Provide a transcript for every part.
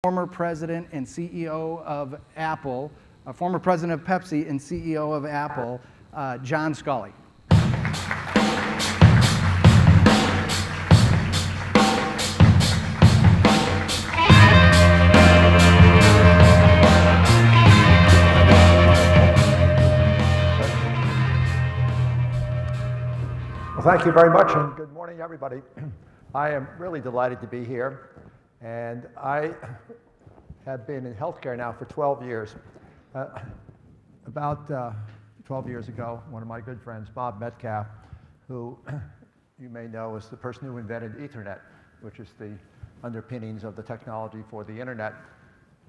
former president and CEO of Apple, former president of Pepsi and CEO of Apple, John Sculley. Well, thank you very much, and good morning, everybody. I am really delighted to be here, and I have been in healthcare now for 12 years. About 12 years ago, one of my good friends, Bob Metcalf, who you may know is the person who invented Ethernet, which is the underpinnings of the technology for the internet,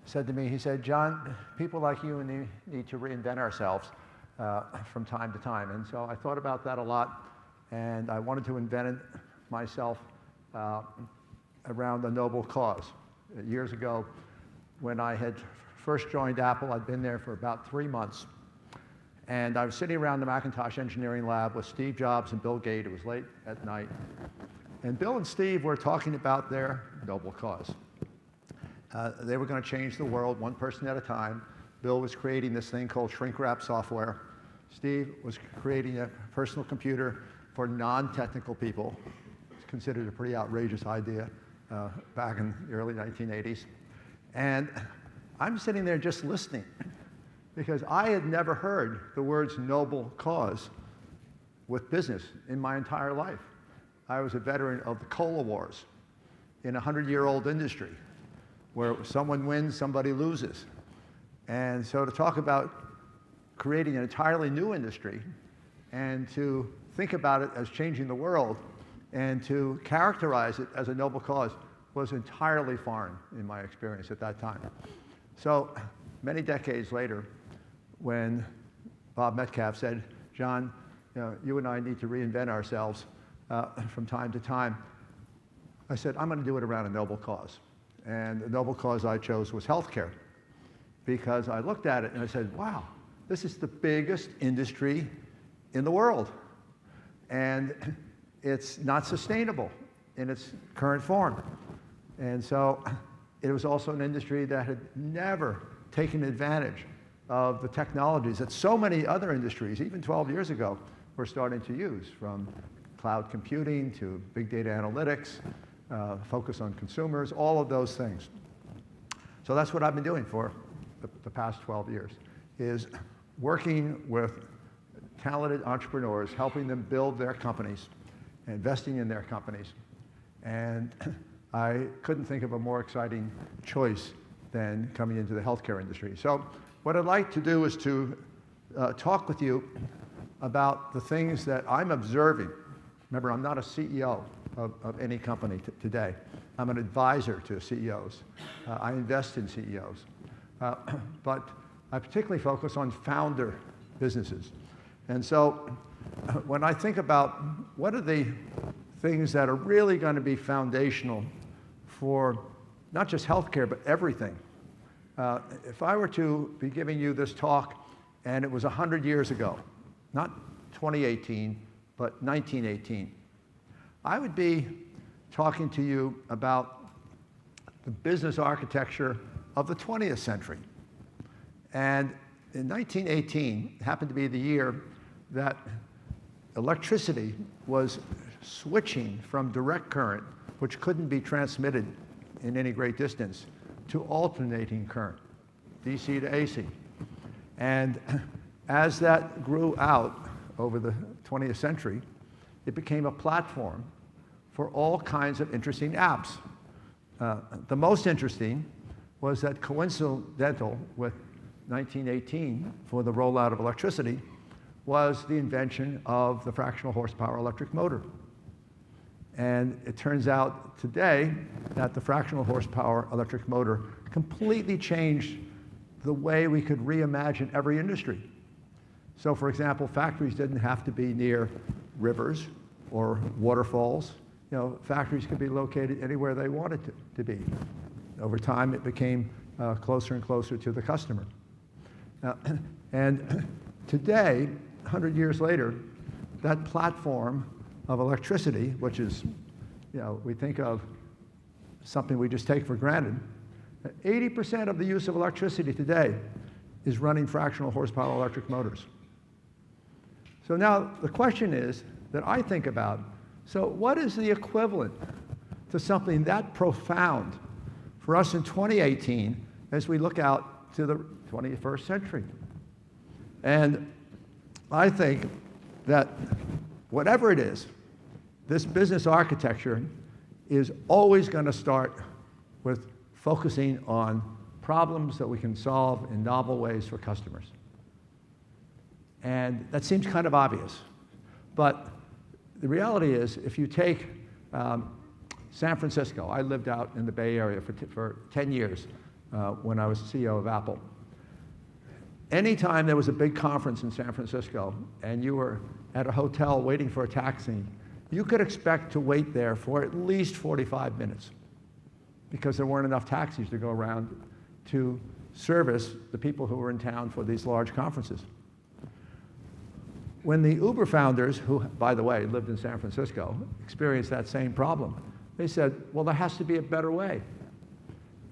said to me, he said, "John, people like you need to reinvent ourselves from time to time." And so I thought about that a lot. And I wanted to invent myself around a noble cause. Years ago, when I had first joined Apple, I'd been there for about 3 months. And I was sitting around the Macintosh engineering lab with Steve Jobs and Bill Gates. It was late at night. And Bill and Steve were talking about their noble cause. They were going to change the world one person at a time. Bill was creating this thing called shrink-wrap software. Steve was creating a personal computer for non-technical people. It's considered a pretty outrageous idea back in the early 1980s. And I'm sitting there just listening because I had never heard the words noble cause with business in my entire life. I was a veteran of the Cola Wars in a 100-year-old industry where someone wins, somebody loses. And so to talk about creating an entirely new industry and to think about it as changing the world and to characterize it as a noble cause was entirely foreign in my experience at that time. So many decades later, when Bob Metcalf said, "John, you and I need to reinvent ourselves from time to time," I said, "I'm going to do it around a noble cause." And the noble cause I chose was healthcare, because I looked at it and I said, wow, this is the biggest industry in the world. And it's not sustainable in its current form. And so it was also an industry that had never taken advantage of the technologies that so many other industries, even 12 years ago, were starting to use, from cloud computing to big data analytics, focus on consumers, all of those things. So that's what I've been doing for the past 12 years, is working with talented entrepreneurs, helping them build their companies, investing in their companies. And I couldn't think of a more exciting choice than coming into the healthcare industry. So what I'd like to do is to talk with you about the things that I'm observing. Remember, I'm not a CEO of any company today. I'm an advisor to CEOs. I invest in CEOs. But I particularly focus on founder businesses. And so when I think about what are the things that are really going to be foundational for not just healthcare, but everything. If I were to be giving you this talk and it was 100 years ago, not 2018, but 1918, I would be talking to you about the business architecture of the 20th century. And in 1918 happened to be the year that electricity was switching from direct current, which couldn't be transmitted in any great distance, to alternating current, DC to AC. And as that grew out over the 20th century, it became a platform for all kinds of interesting apps. The most interesting was that coincidental with 1918 for the rollout of electricity was the invention of the fractional horsepower electric motor. And it turns out today that the fractional horsepower electric motor completely changed the way we could reimagine every industry. So for example, factories didn't have to be near rivers or waterfalls. Factories could be located anywhere they wanted to be. Over time, it became closer and closer to the customer. And today, 100 years later, that platform of electricity, which is, we think of something we just take for granted, 80% of the use of electricity today is running fractional horsepower electric motors. So now the question is that I think about, so what is the equivalent to something that profound for us in 2018 as we look out to the 21st century? And I think that whatever it is, this business architecture is always going to start with focusing on problems that we can solve in novel ways for customers. And that seems kind of obvious. But the reality is, if you take San Francisco, I lived out in the Bay Area for 10 years when I was CEO of Apple. Anytime there was a big conference in San Francisco and you were at a hotel waiting for a taxi, you could expect to wait there for at least 45 minutes because there weren't enough taxis to go around to service the people who were in town for these large conferences. When the Uber founders, who, by the way, lived in San Francisco, experienced that same problem, they said, well, there has to be a better way.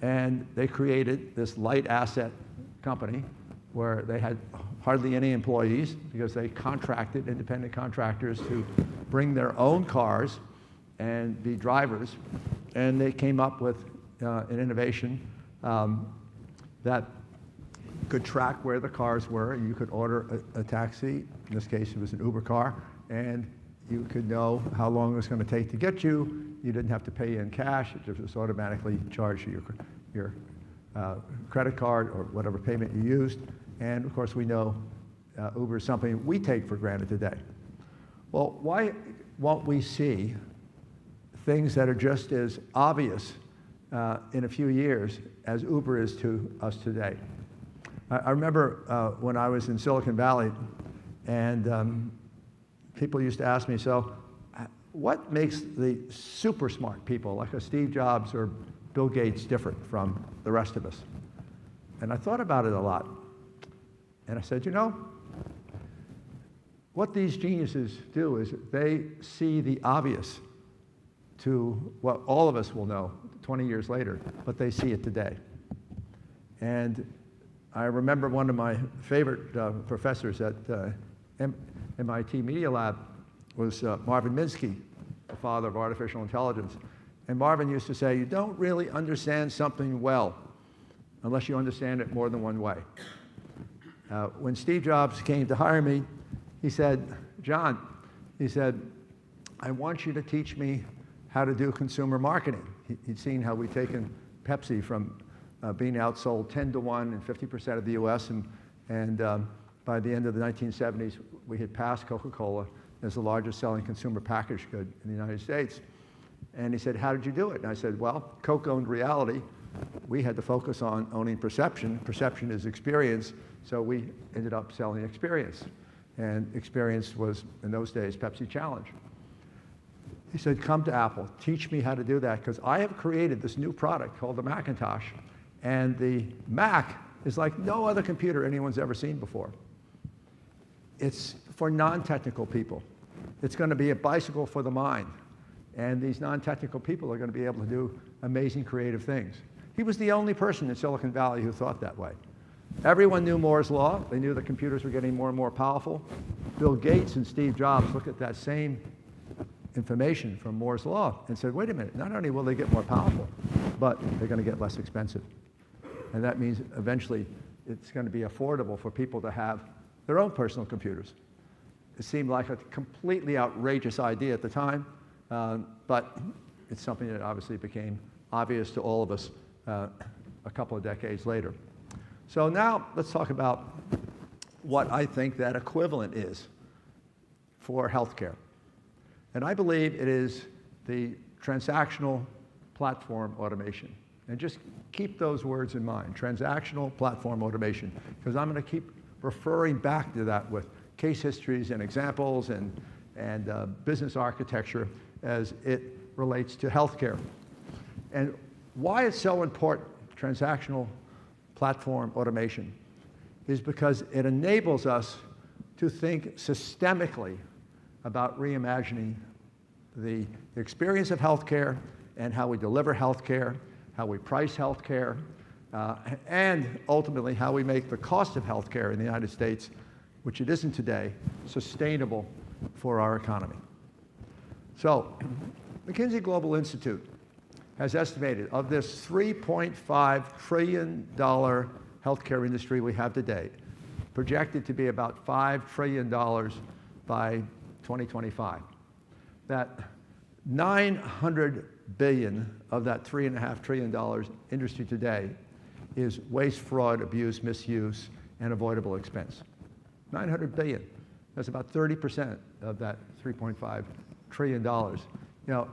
And they created this light asset company where they had hardly any employees because they contracted independent contractors to bring their own cars and be drivers. And they came up with an innovation that could track where the cars were, and you could order a taxi. In this case, it was an Uber car, and you could know how long it was going to take to get you. You didn't have to pay in cash. It just automatically charged your credit card or whatever payment you used. And of course, we know Uber is something we take for granted today. Well, why won't we see things that are just as obvious in a few years as Uber is to us today? I remember when I was in Silicon Valley, and people used to ask me, so what makes the super smart people like a Steve Jobs or Bill Gates different from the rest of us? And I thought about it a lot. And I said, you know, what these geniuses do is they see the obvious to what all of us will know 20 years later, but they see it today. And I remember one of my favorite professors at MIT Media Lab was Marvin Minsky, the father of artificial intelligence. And Marvin used to say, you don't really understand something well unless you understand it more than one way. When Steve Jobs came to hire me, he said, John, he said, I want you to teach me how to do consumer marketing. He'd seen how we'd taken Pepsi from being outsold 10 to 1 in 50% of the US, and by the end of the 1970s, we had passed Coca-Cola as the largest selling consumer packaged good in the United States. And he said, how did you do it? And I said, well, Coke owned reality. We had to focus on owning perception. Perception is experience, so we ended up selling experience. And experience was, in those days, Pepsi Challenge. He said, come to Apple, teach me how to do that, because I have created this new product called the Macintosh, and the Mac is like no other computer anyone's ever seen before. It's for non-technical people. It's going to be a bicycle for the mind. And these non-technical people are going to be able to do amazing creative things. He was the only person in Silicon Valley who thought that way. Everyone knew Moore's law. They knew that computers were getting more and more powerful. Bill Gates and Steve Jobs looked at that same information from Moore's law and said, wait a minute, not only will they get more powerful, but they're going to get less expensive. And that means eventually it's going to be affordable for people to have their own personal computers. It seemed like a completely outrageous idea at the time, but it's something that obviously became obvious to all of us a couple of decades later. So now let's talk about what I think that equivalent is for healthcare. And I believe it is the transactional platform automation. And just keep those words in mind, transactional platform automation, because I'm going to keep referring back to that with case histories and examples and business architecture as it relates to healthcare. And why it's so important, transactional platform automation, is because it enables us to think systemically about reimagining the experience of healthcare and how we deliver healthcare, how we price healthcare, and ultimately how we make the cost of healthcare in the United States, which it isn't today, sustainable for our economy. So, McKinsey Global Institute has estimated of this $3.5 trillion healthcare industry we have today, projected to be about $5 trillion by 2025, that 900 billion of that $3.5 trillion industry today is waste, fraud, abuse, misuse, and avoidable expense. 900 billion. That's about 30% of that $3.5 trillion,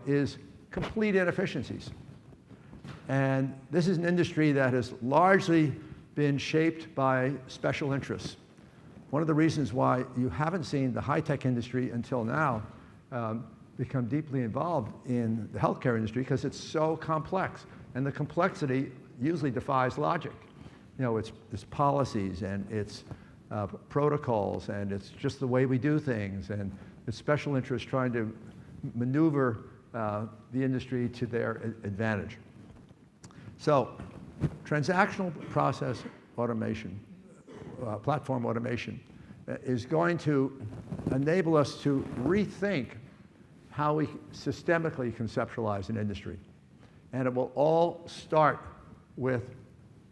is complete inefficiencies. And this is an industry that has largely been shaped by special interests. One of the reasons why you haven't seen the high-tech industry until now become deeply involved in the healthcare industry, because it's so complex, and the complexity usually defies logic. It's policies, and it's protocols, and it's just the way we do things, and it's special interests trying to maneuver the industry to their advantage. So, transactional process automation, platform automation, is going to enable us to rethink how we systemically conceptualize an industry. And it will all start with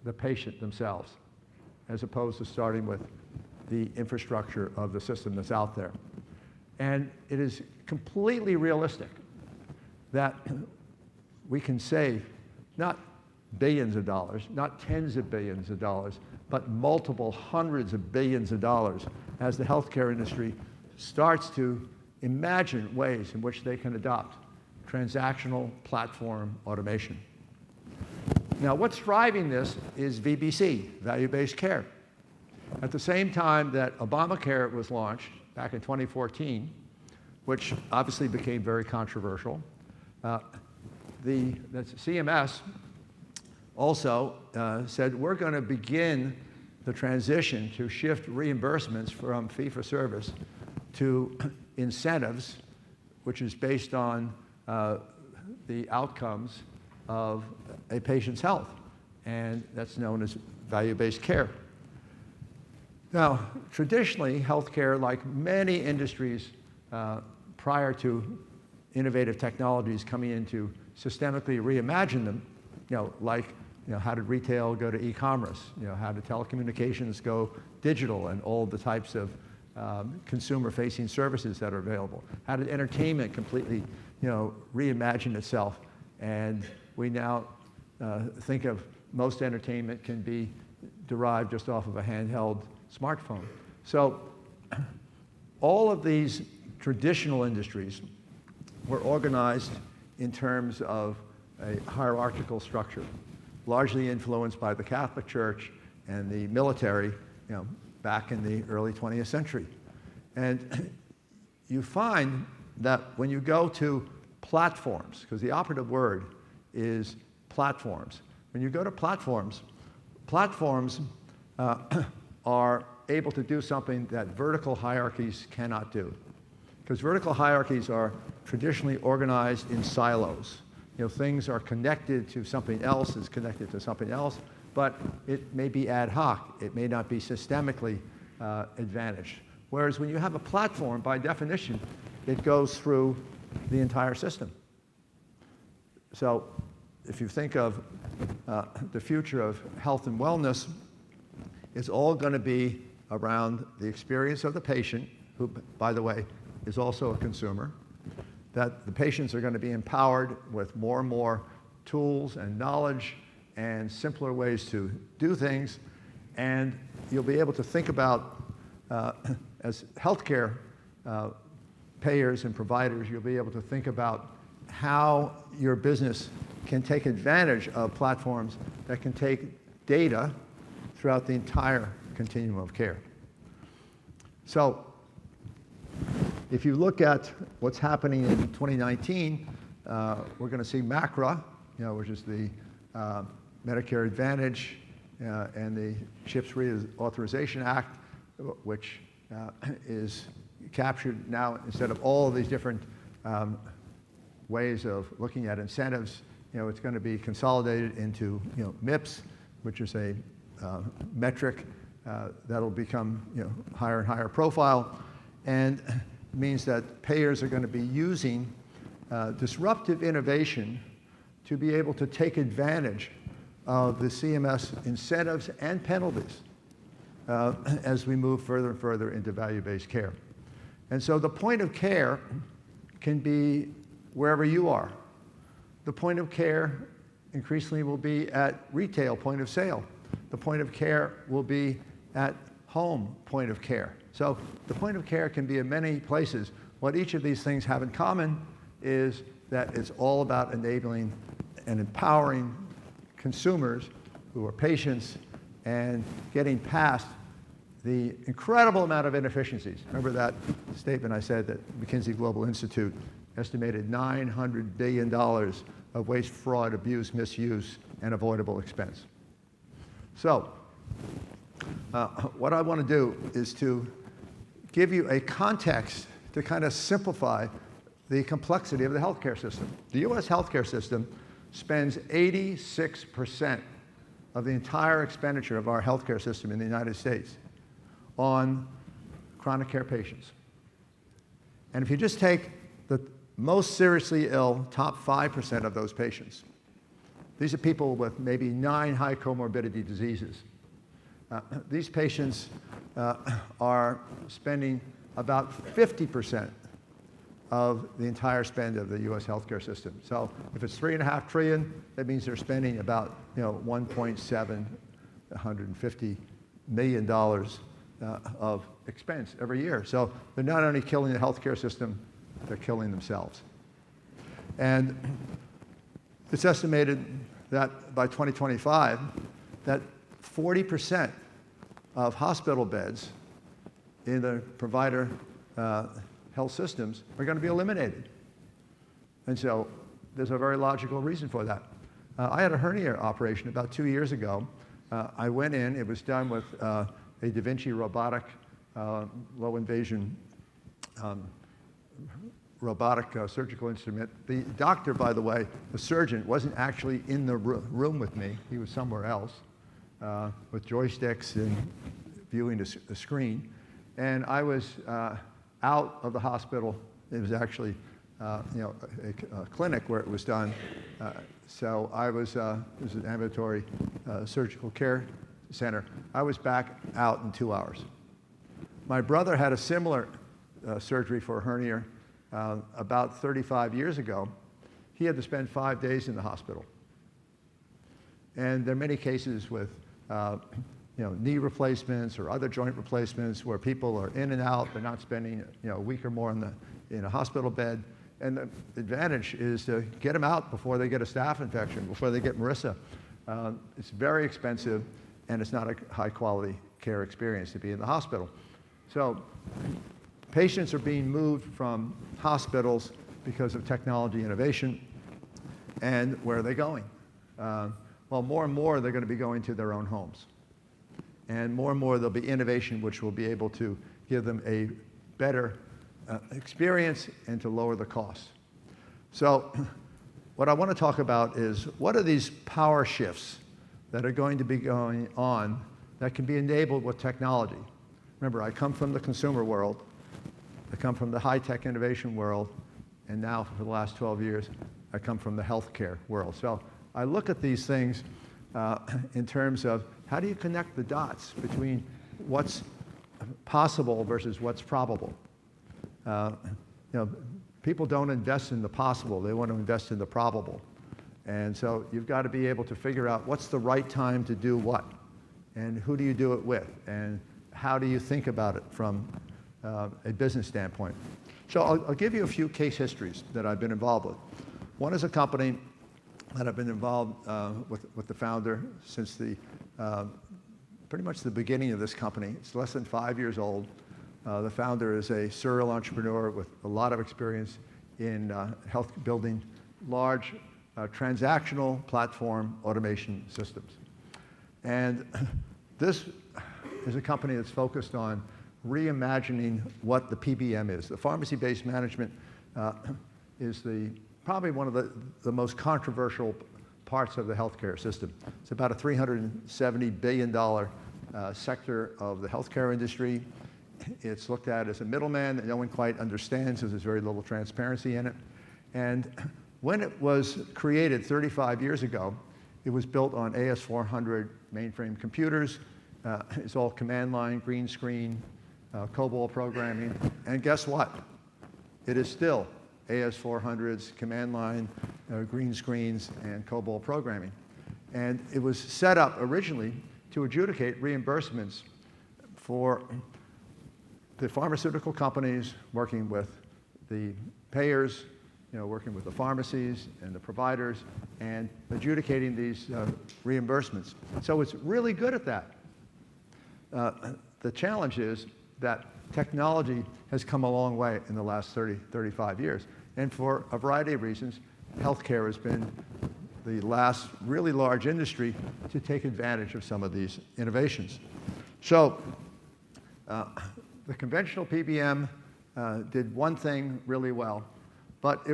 the patient themselves, as opposed to starting with the infrastructure of the system that's out there. And it is completely realistic that we can save not billions of dollars, not tens of billions of dollars, but multiple hundreds of billions of dollars as the healthcare industry starts to imagine ways in which they can adopt transactional platform automation. Now, what's driving this is VBC, value-based care. At the same time that Obamacare was launched back in 2014, which obviously became very controversial, the CMS also said, we're going to begin the transition to shift reimbursements from fee-for-service to incentives, which is based on the outcomes of a patient's health, and that's known as value-based care. Now, traditionally, healthcare, like many industries prior to innovative technologies coming in to systemically reimagine them, how did retail go to e-commerce? How did telecommunications go digital, and all the types of consumer-facing services that are available? How did entertainment completely, reimagine itself? And we now think of most entertainment can be derived just off of a handheld smartphone. So all of these traditional industries were organized in terms of a hierarchical structure, largely influenced by the Catholic Church and the military, back in the early 20th century. And you find that when you go to platforms, because the operative word is platforms. When you go to platforms, platforms are able to do something that vertical hierarchies cannot do. Because vertical hierarchies are traditionally organized in silos. Things are connected to something else, is connected to something else, but it may be ad hoc. It may not be systemically advantaged. Whereas when you have a platform, by definition, it goes through the entire system. So if you think of the future of health and wellness, it's all going to be around the experience of the patient, who, by the way, is also a consumer, that the patients are going to be empowered with more and more tools and knowledge and simpler ways to do things, and you'll be able to think about, as healthcare payers and providers, you'll be able to think about how your business can take advantage of platforms that can take data throughout the entire continuum of care. So if you look at what's happening in 2019, we're going to see MACRA, which is the Medicare Advantage and the CHIPS Reauthorization Act, which is captured now, instead of all of these different ways of looking at incentives, it's going to be consolidated into MIPS, which is a metric that'll become higher and higher profile, and means that payers are going to be using disruptive innovation to be able to take advantage of the CMS incentives and penalties as we move further and further into value-based care. And so the point of care can be wherever you are. The point of care increasingly will be at retail point of sale. The point of care will be at home point of care. So the point of care can be in many places. What each of these things have in common is that it's all about enabling and empowering consumers who are patients and getting past the incredible amount of inefficiencies. Remember that statement I said that McKinsey Global Institute estimated $900 billion of waste, fraud, abuse, misuse, and avoidable expense. So what I want to do is to give you a context to kind of simplify the complexity of the healthcare system. The US healthcare system spends 86% of the entire expenditure of our healthcare system in the United States on chronic care patients. And if you just take the most seriously ill top 5% of those patients, these are people with maybe 9 high comorbidity diseases. These patients are spending about 50% of the entire spend of the US healthcare system. So if it's $3.5 trillion, that means they're spending about $1.750 million of expense every year. So they're not only killing the healthcare system, they're killing themselves. And it's estimated that by 2025, that 40% of hospital beds in the provider health systems are going to be eliminated. And so there's a very logical reason for that. I had a hernia operation about 2 years ago. I went in, it was done with a Da Vinci robotic, low invasion robotic surgical instrument. The doctor, by the way, the surgeon, wasn't actually in the room with me. He was somewhere else with joysticks and viewing the screen. And I was out of the hospital. It was actually a clinic where it was done. So I was, it was an ambulatory surgical care center. I was back out in 2 hours. My brother had a similar surgery for a hernia about 35 years ago. He had to spend 5 days in the hospital. And there are many cases with knee replacements or other joint replacements where people are in and out. They're not spending a week or more in a hospital bed. And the advantage is to get them out before they get a staph infection, before they get MRSA. It's very expensive, and it's not a high-quality care experience to be in the hospital. So patients are being moved from hospitals because of technology innovation. And where are they going? Well, more and more, they're going to be going to their own homes. And more there'll be innovation which will be able to give them a better experience and to lower the cost. So what I want to talk about is what are these power shifts that are going to be going on that can be enabled with technology? Remember, I come from the consumer world. I come from the high-tech innovation world. And now, for the last 12 years, I come from the healthcare world. So I look at these things in terms of how do you connect the dots between what's possible versus what's probable. People don't invest in the possible. They want to invest in the probable. And so you've got to be able to figure out what's the right time to do what, and who do you do it with, and how do you think about it from a business standpoint. So I'll give you a few case histories that I've been involved with. One is a company that I've been involved with the founder since pretty much the beginning of this company. It's less than 5 years old. The founder is a serial entrepreneur with a lot of experience in building large transactional platform automation systems. And this is a company that's focused on reimagining what the PBM is. The pharmacy-based management is probably one of the most controversial parts of the healthcare system. It's about a $370 billion sector of the healthcare industry. It's looked at as a middleman that no one quite understands because there's very little transparency in it. And when it was created 35 years ago, it was built on AS400 mainframe computers. It's all command line, green screen, COBOL programming. And guess what? It is still AS400s, command line, green screens, and COBOL programming. And it was set up originally to adjudicate reimbursements for the pharmaceutical companies working with the payers, working with the pharmacies and the providers, and adjudicating these reimbursements. So it's really good at that. The challenge is that technology has come a long way in the last 30, 35 years. And for a variety of reasons, healthcare has been the last really large industry to take advantage of some of these innovations. So the conventional PBM did one thing really well, but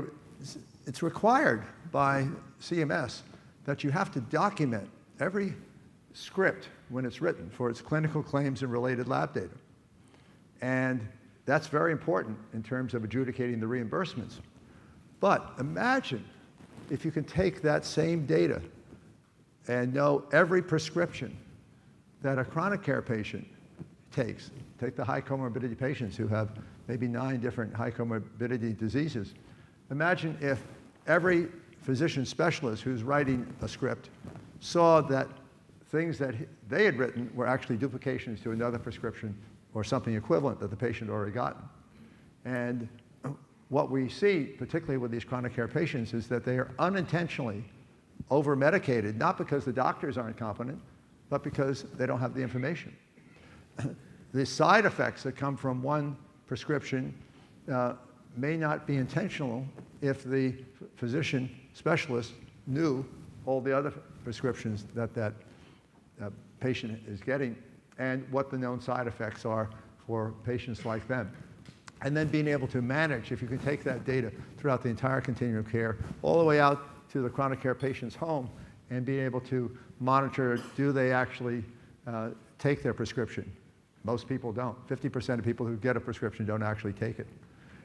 it's required by CMS that you have to document every script when it's written for its clinical claims and related lab data. And that's very important in terms of adjudicating the reimbursements. But imagine if you can take that same data and know every prescription that a chronic care patient takes. Take the high comorbidity patients who have maybe 9 different high comorbidity diseases. Imagine if every physician specialist who's writing a script saw that things that they had written were actually duplications to another prescription or something equivalent that the patient had already gotten. And what we see, particularly with these chronic care patients, is that they are unintentionally over-medicated, not because the doctors aren't competent, but because they don't have the information. The side effects that come from one prescription may not be intentional if the physician specialist knew all the other prescriptions that patient is getting and what the known side effects are for patients like them. And then being able to manage, if you can take that data throughout the entire continuum of care, all the way out to the chronic care patient's home, and being able to monitor, do they actually take their prescription? Most people don't. 50% of people who get a prescription don't actually take it.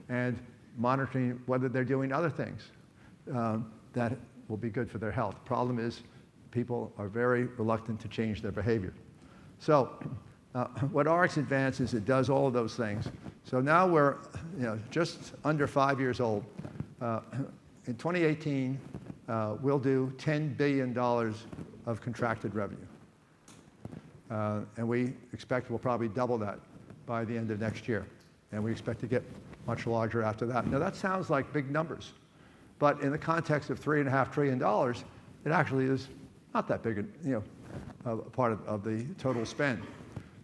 And monitoring whether they're doing other things that will be good for their health. Problem is, people are very reluctant to change their behavior. So what RX Advance is, it does all of those things. So now we're just under 5 years old. In 2018, we'll do $10 billion of contracted revenue. And we expect we'll probably double that by the end of next year. And we expect to get much larger after that. Now that sounds like big numbers, but in the context of $3.5 trillion, it actually is not that big a part of the total spend.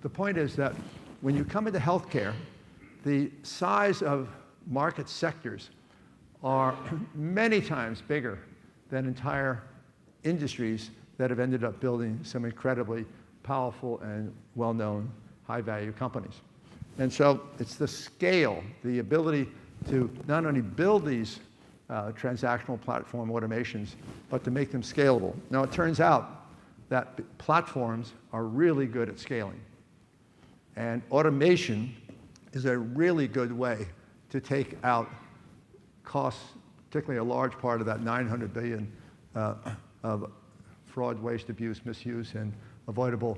The point is that when you come into healthcare, the size of market sectors are many times bigger than entire industries that have ended up building some incredibly powerful and well-known high-value companies. And so it's the scale, the ability to not only build these transactional platform automations, but to make them scalable. Now, it turns out that platforms are really good at scaling. And automation is a really good way to take out costs, particularly a large part of that $900 billion of fraud, waste, abuse, misuse, and avoidable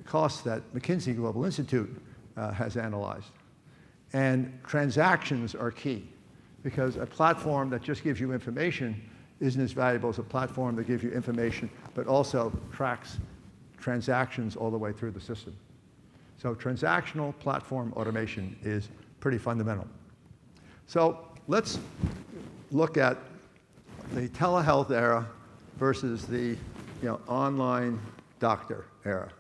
costs that McKinsey Global Institute has analyzed. And transactions are key, because a platform that just gives you information isn't as valuable as a platform that gives you information, but also tracks transactions all the way through the system. So transactional platform automation is pretty fundamental. So let's look at the telehealth era versus the online doctor era.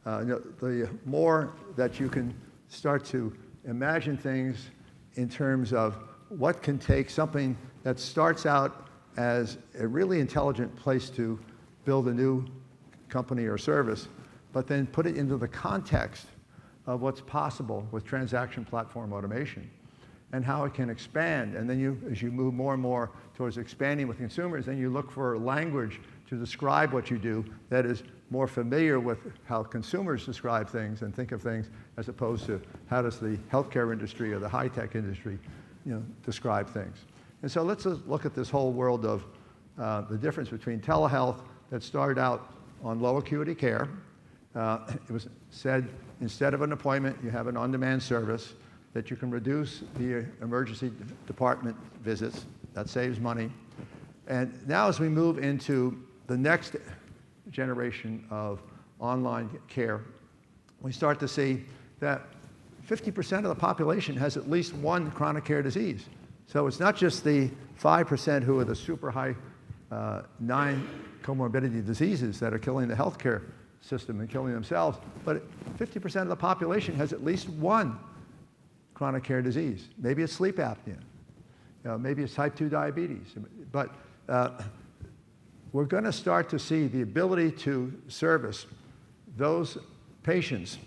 The more that you can start to imagine things in terms of what can take something that starts out as a really intelligent place to build a new company or service, but then put it into the context of what's possible with transaction platform automation and how it can expand. And then as you move more and more towards expanding with consumers, then you look for language to describe what you do that is more familiar with how consumers describe things and think of things, as opposed to how does the healthcare industry or the high-tech industry, describe things. And so let's look at this whole world of the difference between telehealth that started out on low acuity care. It was said instead of an appointment, you have an on-demand service that you can reduce the emergency department visits. That saves money. And now as we move into the next generation of online care, we start to see that 50% of the population has at least one chronic care disease. So it's not just the 5% who are the super high 9 comorbidity diseases that are killing the healthcare system and killing themselves, but 50% of the population has at least one chronic care disease. Maybe it's sleep apnea. Maybe it's type 2 diabetes. But we're going to start to see the ability to service those patients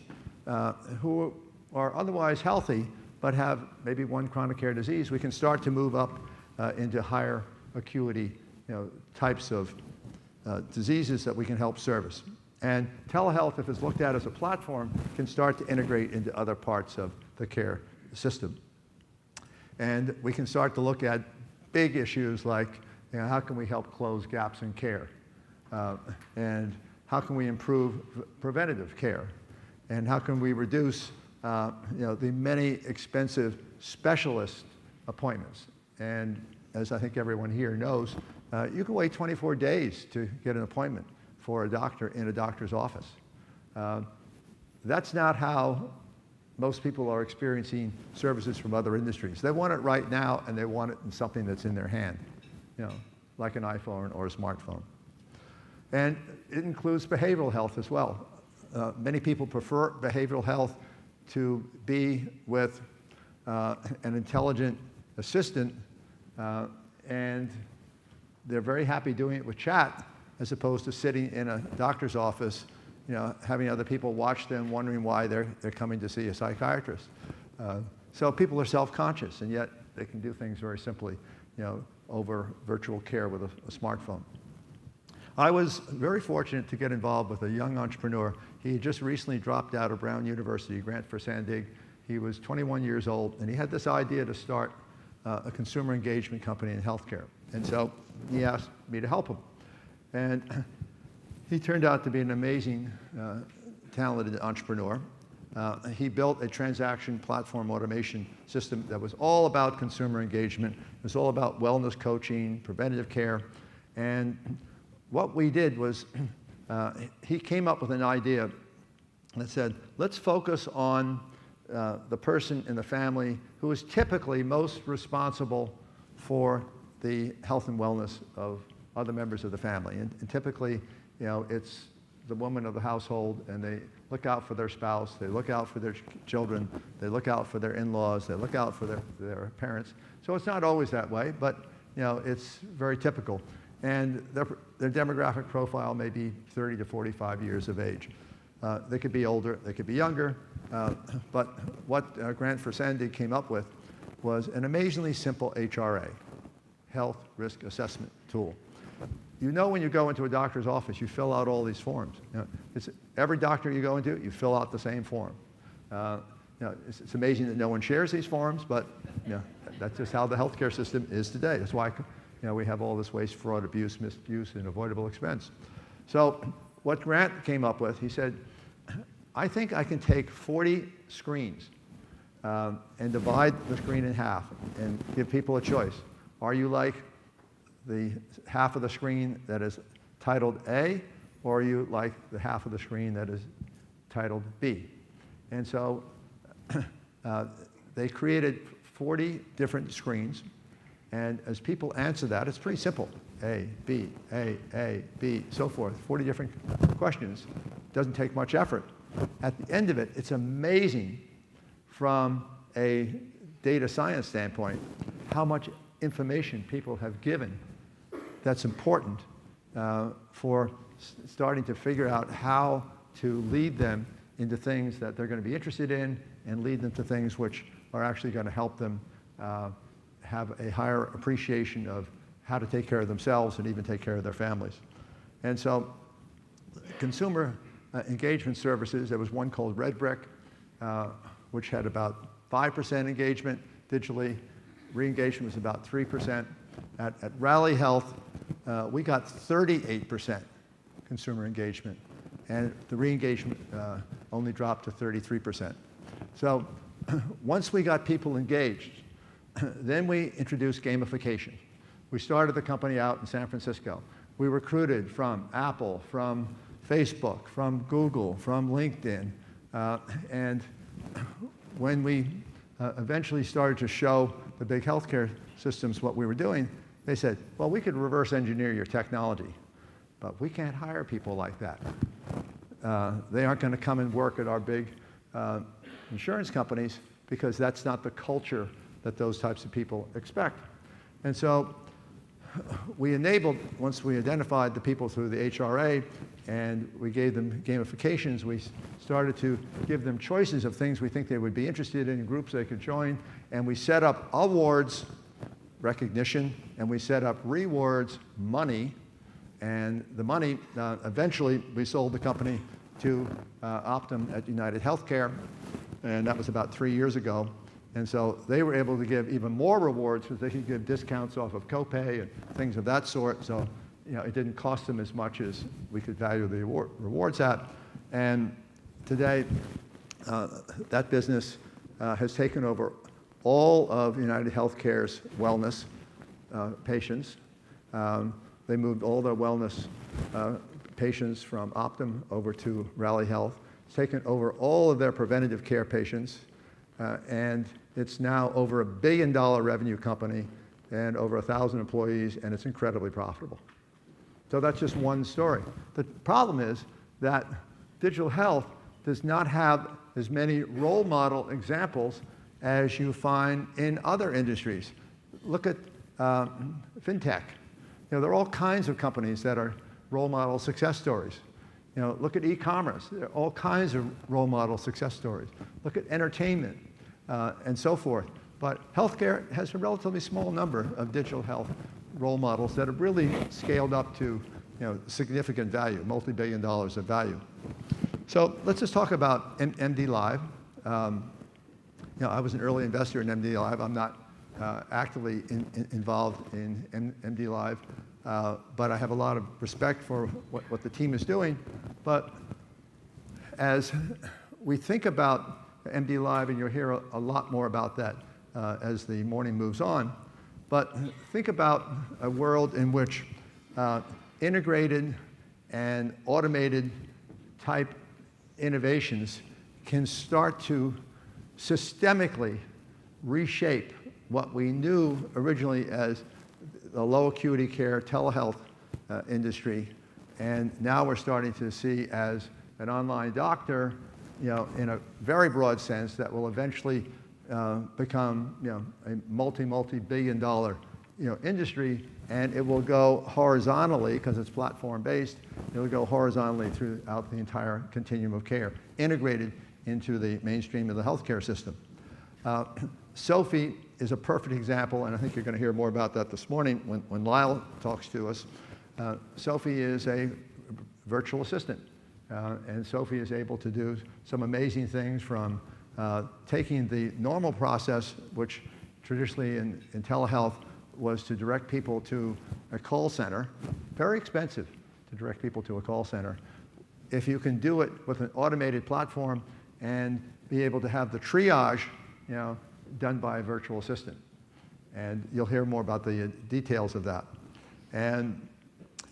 who are otherwise healthy but have maybe one chronic care disease. We can start to move up into higher acuity types of diseases that we can help service. And telehealth, if it's looked at as a platform, can start to integrate into other parts of the care system. And we can start to look at big issues like, how can we help close gaps in care? And how can we improve preventative care? And how can we reduce the many expensive specialist appointments? And as I think everyone here knows, you can wait 24 days to get an appointment for a doctor in a doctor's office. That's not how most people are experiencing services from other industries. They want it right now, and they want it in something that's in their hand, like an iPhone or a smartphone. And it includes behavioral health as well. Many people prefer behavioral health to be with an intelligent assistant, and they're very happy doing it with chat as opposed to sitting in a doctor's office, having other people watch them, wondering why they're coming to see a psychiatrist. So people are self-conscious, and yet they can do things very simply, over virtual care with a smartphone. I was very fortunate to get involved with a young entrepreneur. He had just recently dropped out of Brown University, Grant for Sandig. He was 21 years old, and he had this idea to start a consumer engagement company in healthcare. And so he asked me to help him. And he turned out to be an amazing, talented entrepreneur. He built a transaction platform automation system that was all about consumer engagement. It was all about wellness coaching, preventative care. And what we did was he came up with an idea that said, let's focus on the person in the family who is typically most responsible for the health and wellness of other members of the family. And typically, it's the woman of the household, and they look out for their spouse, they look out for their children, they look out for their in-laws, they look out for their parents. So it's not always that way, but it's very typical. And their demographic profile may be 30 to 45 years of age. They could be older, they could be younger, but what Grant for Sandig came up with was an amazingly simple HRA, Health Risk Assessment Tool. When you go into a doctor's office, you fill out all these forms. Every doctor you go into, you fill out the same form. It's amazing that no one shares these forms, but that's just how the healthcare system is today. That's why we have all this waste, fraud, abuse, misuse, and avoidable expense. So what Grant came up with, he said, I think I can take 40 screens and divide the screen in half and give people a choice. Are you like the half of the screen that is titled A, or are you like the half of the screen that is titled B? And so they created 40 different screens, and as people answer that, it's pretty simple. A, B, B, so forth, 40 different questions. Doesn't take much effort. At the end of it, it's amazing from a data science standpoint how much information people have given that's important for starting to figure out how to lead them into things that they're going to be interested in and lead them to things which are actually going to help them have a higher appreciation of how to take care of themselves and even take care of their families. And so consumer engagement services, there was one called Red Brick, which had about 5% engagement digitally. Re-engagement was about 3%. At Rally Health, we got 38% consumer engagement, and the re-engagement only dropped to 33%. So once we got people engaged, then we introduced gamification. We started the company out in San Francisco. We recruited from Apple, from Facebook, from Google, from LinkedIn, and when we eventually started to show the big healthcare systems what we were doing, they said, well, we could reverse engineer your technology, but we can't hire people like that. They aren't going to come and work at our big insurance companies because that's not the culture that those types of people expect. And so we enabled, once we identified the people through the HRA and we gave them gamifications, we started to give them choices of things we think they would be interested in, groups they could join, and we set up awards, recognition, and we set up rewards, money, and the money, eventually we sold the company to Optum at United Healthcare, and that was about 3 years ago. And so they were able to give even more rewards because they could give discounts off of copay and things of that sort. So, it didn't cost them as much as we could value the rewards at. And today, that business has taken over all of United Healthcare's wellness patients. They moved all their wellness patients from Optum over to Rally Health. It's taken over all of their preventative care patients. And it's now over $1 billion revenue company and over 1,000 employees, and it's incredibly profitable. So that's just one story. The problem is that digital health does not have as many role model examples as you find in other industries. Look at fintech. There are all kinds of companies that are role model success stories. Look at e-commerce. There are all kinds of role model success stories. Look at entertainment. And so forth. But healthcare has a relatively small number of digital health role models that have really scaled up to significant value, multi-billion dollars of value. So let's just talk about MDLIVE. I was an early investor in MDLIVE. I'm not actively involved in MDLIVE, but I have a lot of respect for what the team is doing. But as we think about MDLIVE, and you'll hear a lot more about that as the morning moves on. But think about a world in which integrated and automated type innovations can start to systemically reshape what we knew originally as the low acuity care telehealth industry. And now we're starting to see as an online doctor, in a very broad sense, that will eventually become, a multi-billion dollar, industry, and it will go horizontally because it's platform-based. It'll go horizontally throughout the entire continuum of care, integrated into the mainstream of the healthcare system. Sophie is a perfect example, and I think you're going to hear more about that this morning when Lyle talks to us. Sophie is a virtual assistant. And Sophie is able to do some amazing things from taking the normal process, which traditionally in telehealth was to direct people to a call center. Very expensive to direct people to a call center. If you can do it with an automated platform and be able to have the triage, done by a virtual assistant. And you'll hear more about the details of that. And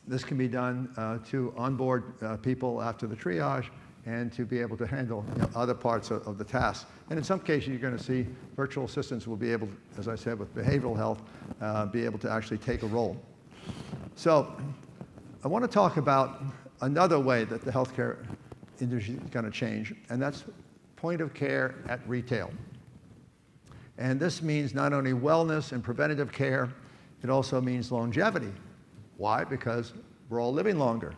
this can be done to onboard people after the triage and to be able to handle other parts of the task. And in some cases, you're going to see virtual assistants will be able to, as I said, with behavioral health, be able to actually take a role. So I want to talk about another way that the healthcare industry is going to change, and that's point of care at retail. And this means not only wellness and preventative care, it also means longevity. Why? Because we're all living longer.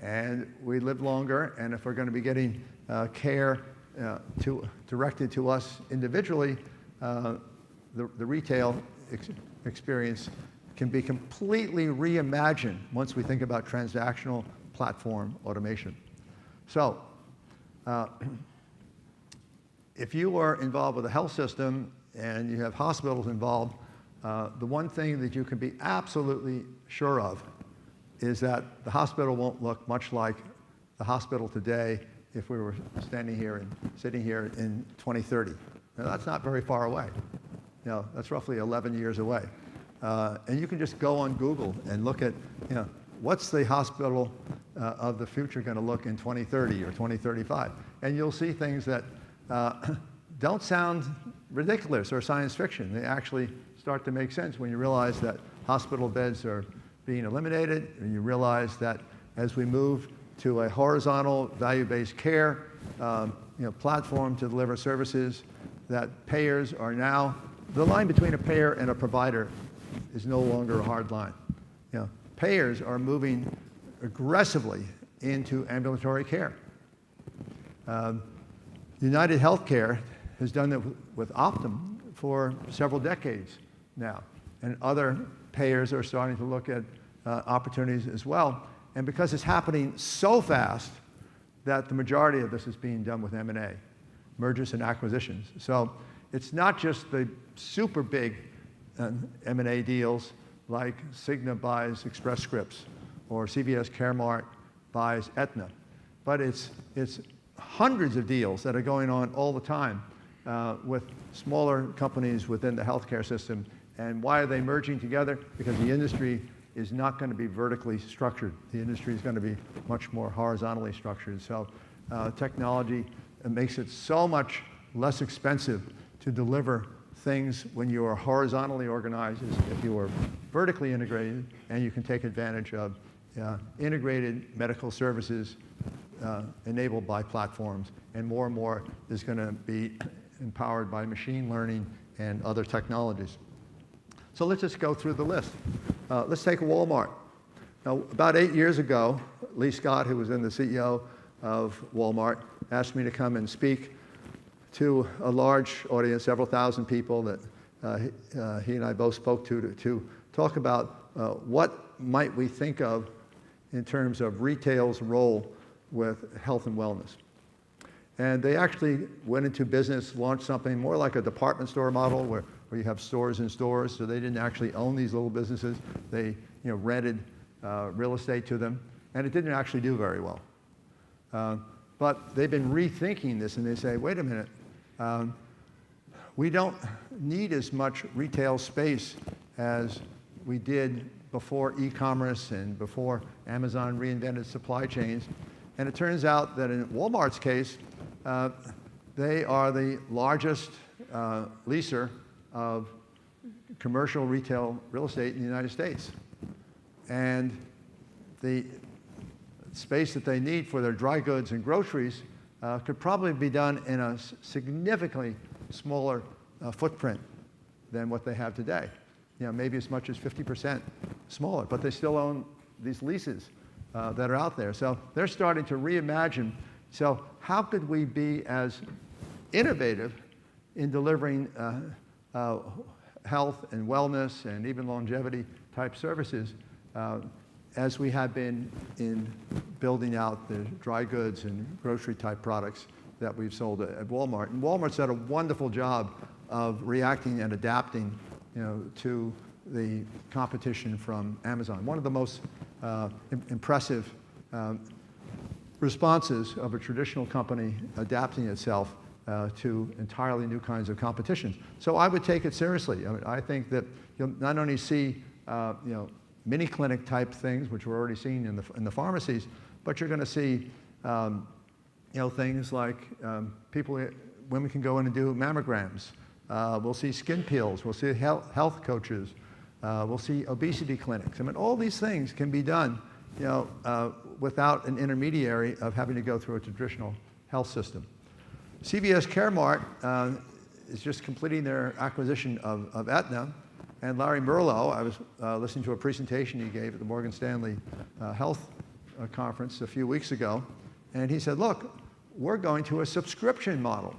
And we live longer, and if we're going to be getting care directed to us individually, the retail experience can be completely reimagined once we think about transactional platform automation. So, if you are involved with a health system and you have hospitals involved, the one thing that you can be absolutely sure of is that the hospital won't look much like the hospital today if we were standing here and sitting here in 2030. Now, that's not very far away. That's roughly 11 years away. And you can just go on Google and look at, what's the hospital of the future going to look in 2030 or 2035? And you'll see things that don't sound ridiculous or science fiction. They actually start to make sense when you realize that hospital beds are being eliminated, and you realize that as we move to a horizontal value-based care platform to deliver services, that payers are now, the line between a payer and a provider is no longer a hard line. Payers are moving aggressively into ambulatory care. United Healthcare has done it with Optum for several decades now, and other payers are starting to look at opportunities as well. And because it's happening so fast that the majority of this is being done with M&A, mergers and acquisitions. So it's not just the super big M&A deals like Cigna buys Express Scripts or CVS Caremark buys Aetna, but it's hundreds of deals that are going on all the time with smaller companies within the healthcare system. And why are they merging together? Because the industry is not going to be vertically structured. The industry is going to be much more horizontally structured. So technology makes it so much less expensive to deliver things when you are horizontally organized as if you are vertically integrated, and you can take advantage of integrated medical services enabled by platforms, and more is going to be empowered by machine learning and other technologies. So let's just go through the list. Let's take Walmart. Now, about 8 years ago, Lee Scott, who was then the CEO of Walmart, asked me to come and speak to a large audience, several thousand people that he and I both spoke to talk about what might we think of in terms of retail's role with health and wellness. And they actually went into business, launched something more like a department store model where you have stores in stores. So they didn't actually own these little businesses. They rented real estate to them. And it didn't actually do very well. But they've been rethinking this, and they say, wait a minute, we don't need as much retail space as we did before e-commerce and before Amazon reinvented supply chains. And it turns out that in Walmart's case, they are the largest leaser of commercial retail real estate in the United States. And the space that they need for their dry goods and groceries could probably be done in a significantly smaller footprint than what they have today. Maybe as much as 50% smaller, but they still own these leases that are out there. So they're starting to reimagine. So how could we be as innovative in delivering health and wellness and even longevity type services as we have been in building out the dry goods and grocery type products that we've sold at Walmart. And Walmart's done a wonderful job of reacting and adapting to the competition from Amazon. One of the most impressive responses of a traditional company adapting itself to entirely new kinds of competitions. So I would take it seriously. I think that you'll not only see mini clinic type things, which we're already seeing in the pharmacies, but you're going to see things like women can go in and do mammograms. We'll see skin peels. We'll see health coaches. We'll see obesity clinics. All these things can be done without an intermediary of having to go through a traditional health system. CVS Caremark is just completing their acquisition of Aetna. And Larry Merlo, I was listening to a presentation he gave at the Morgan Stanley Health Conference a few weeks ago. And he said, look, we're going to a subscription model.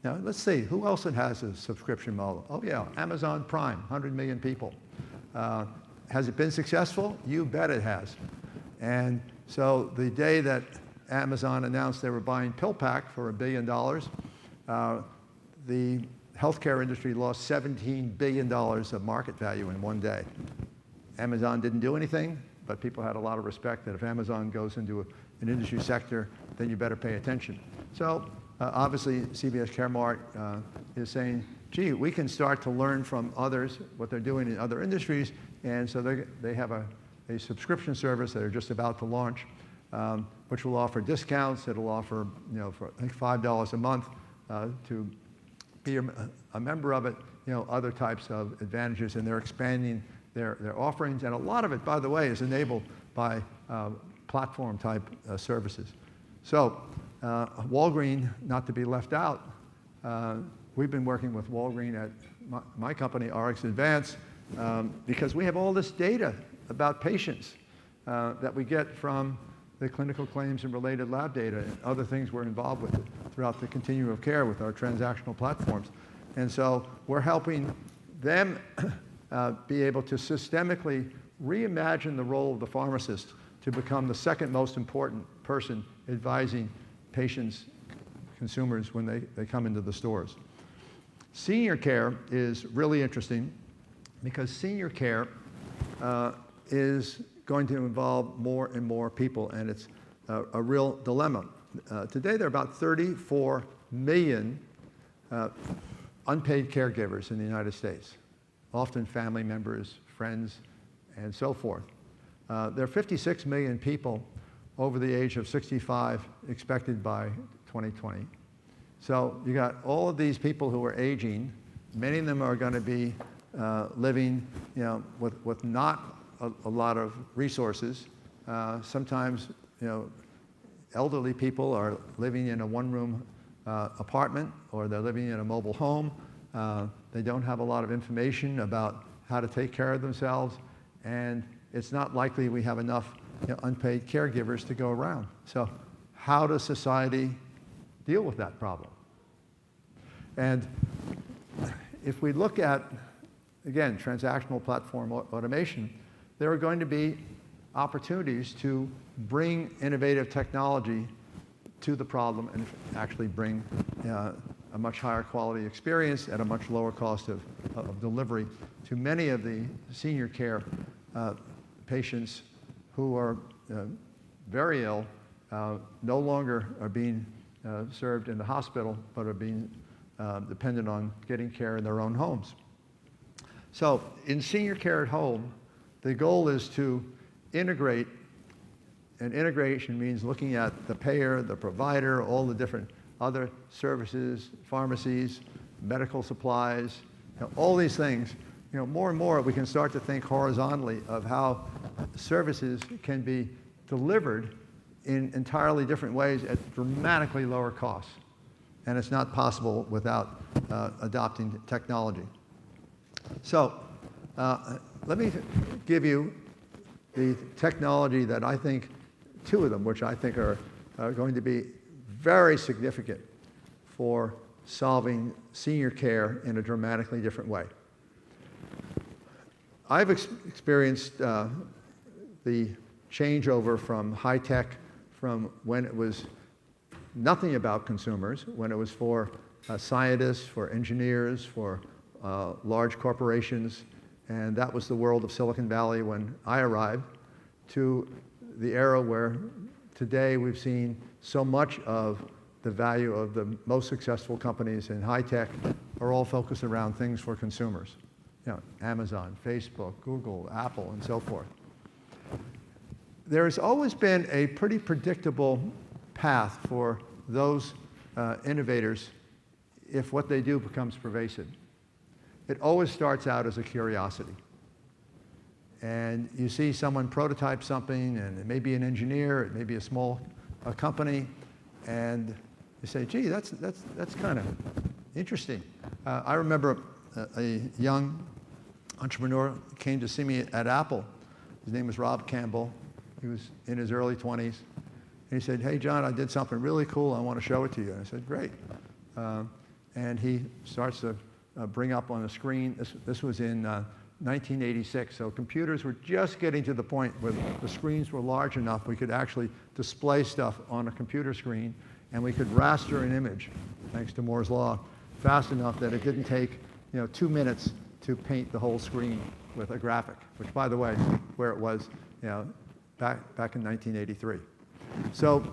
Now, let's see, who else has a subscription model? Oh, yeah, Amazon Prime, 100 million people. Has it been successful? You bet it has. And so the day that Amazon announced they were buying PillPack for $1 billion, the healthcare industry lost $17 billion of market value in one day. Amazon didn't do anything, but people had a lot of respect that if Amazon goes into an industry sector, then you better pay attention. So obviously, CVS Caremark is saying, gee, we can start to learn from others what they're doing in other industries, and so they have a subscription service that they're just about to launch, which will offer discounts. It'll offer, for I think $5 a month to be a member of it, other types of advantages, and they're expanding their offerings, and a lot of it, by the way, is enabled by platform-type services. So Walgreens, not to be left out, we've been working with Walgreens at my company, RX Advance, because we have all this data about patients that we get from the clinical claims and related lab data and other things we're involved with throughout the continuum of care with our transactional platforms. And so we're helping them be able to systemically reimagine the role of the pharmacist to become the second most important person advising patients, consumers, when they come into the stores. Senior care is really interesting because senior care is going to involve more and more people, and it's a real dilemma. Today, there are about 34 million unpaid caregivers in the United States, often family members, friends, and so forth. There are 56 million people over the age of 65 expected by 2020. So you got all of these people who are aging. Many of them are going to be living, with not a lot of resources. Sometimes, elderly people are living in a one-room apartment, or they're living in a mobile home. They don't have a lot of information about how to take care of themselves, and it's not likely we have enough unpaid caregivers to go around. So how does society deal with that problem? And if we look at, again, transactional platform automation, there are going to be opportunities to bring innovative technology to the problem and actually bring a much higher quality experience at a much lower cost of delivery to many of the senior care patients who are very ill, no longer are being served in the hospital, but are being dependent on getting care in their own homes. So in senior care at home, the goal is to integrate, and integration means looking at the payer, the provider, all the different other services, pharmacies, medical supplies, all these things. More and more we can start to think horizontally of how services can be delivered in entirely different ways at dramatically lower costs. And it's not possible without adopting technology. So let me give you the technology that I think, two of them, which I think are going to be very significant for solving senior care in a dramatically different way. I've experienced the changeover from high tech, from when it was nothing about consumers, when it was for scientists, for engineers, for large corporations, and that was the world of Silicon Valley when I arrived, to the era where today we've seen so much of the value of the most successful companies in high tech are all focused around things for consumers. Amazon, Facebook, Google, Apple, and so forth. There's always been a pretty predictable path for those innovators if what they do becomes pervasive. It always starts out as a curiosity. And you see someone prototype something, and it may be an engineer, it may be a small company, and you say, gee, that's kind of interesting. I remember a young entrepreneur came to see me at Apple. His name was Rob Campbell. He was in his early 20s. And he said, hey, John, I did something really cool. I want to show it to you. And I said, great. And he starts to bring up on the screen. This was in 1986. So computers were just getting to the point where the screens were large enough we could actually display stuff on a computer screen, and we could raster an image, thanks to Moore's law, fast enough that it didn't take 2 minutes to paint the whole screen with a graphic, which, by the way, is where it was back in 1983. So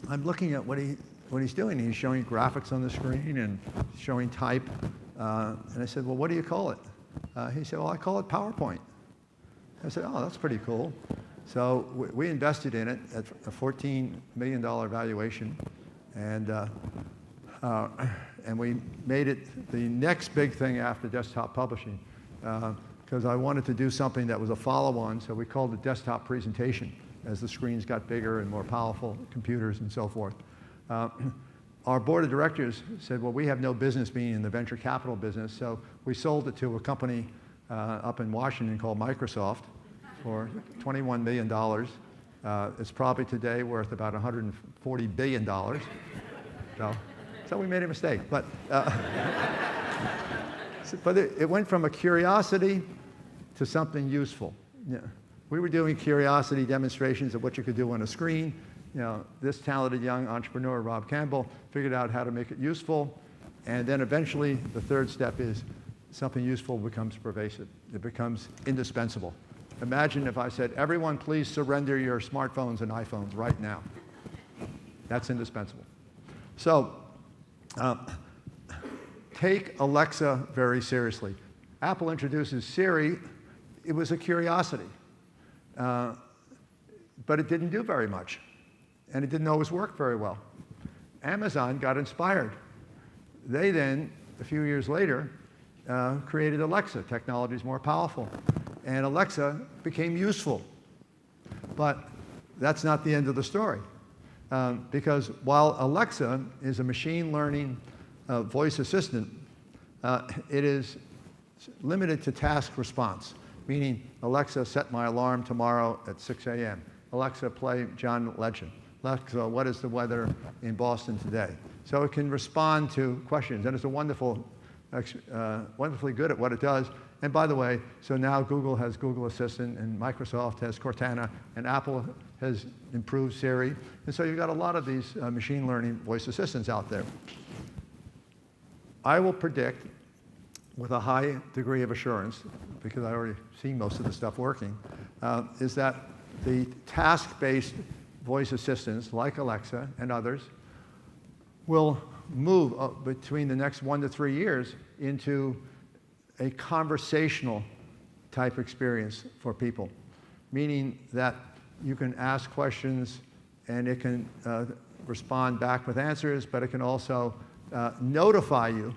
I'm looking at what he's doing. He's showing graphics on the screen and showing type. And I said, well, what do you call it? He said, well, I call it PowerPoint. I said, oh, that's pretty cool. So we invested in it at a $14 million valuation. And we made it the next big thing after desktop publishing, because I wanted to do something that was a follow-on, so we called it desktop presentation as the screens got bigger and more powerful computers and so forth. Our board of directors said, well, we have no business being in the venture capital business, so we sold it to a company up in Washington called Microsoft for $21 million. It's probably today worth about $140 billion. So we made a mistake. But it went from a curiosity to something useful. We were doing curiosity demonstrations of what you could do on a screen. This talented young entrepreneur, Rob Campbell, figured out how to make it useful. And then eventually, the third step is something useful becomes pervasive. It becomes indispensable. Imagine if I said, everyone, please surrender your smartphones and iPhones right now. That's indispensable. So take Alexa very seriously. Apple introduces Siri. It was a curiosity. But it didn't do very much. And it didn't always work very well. Amazon got inspired. They then, a few years later, created Alexa. Technology is more powerful. And Alexa became useful. But that's not the end of the story. Because while Alexa is a machine learning voice assistant, it is limited to task response, meaning, Alexa, set my alarm tomorrow at 6 a.m. Alexa, play John Legend. Alexa, what is the weather in Boston today? So it can respond to questions, and it's a wonderfully good at what it does. And by the way, so now Google has Google Assistant, and Microsoft has Cortana, and Apple has improved Siri. And so you've got a lot of these machine learning voice assistants out there. I will predict, with a high degree of assurance, because I already see most of the stuff working, is that the task-based voice assistants, like Alexa and others, will move between the next 1 to 3 years into a conversational type experience for people, meaning that you can ask questions and it can respond back with answers, but it can also notify you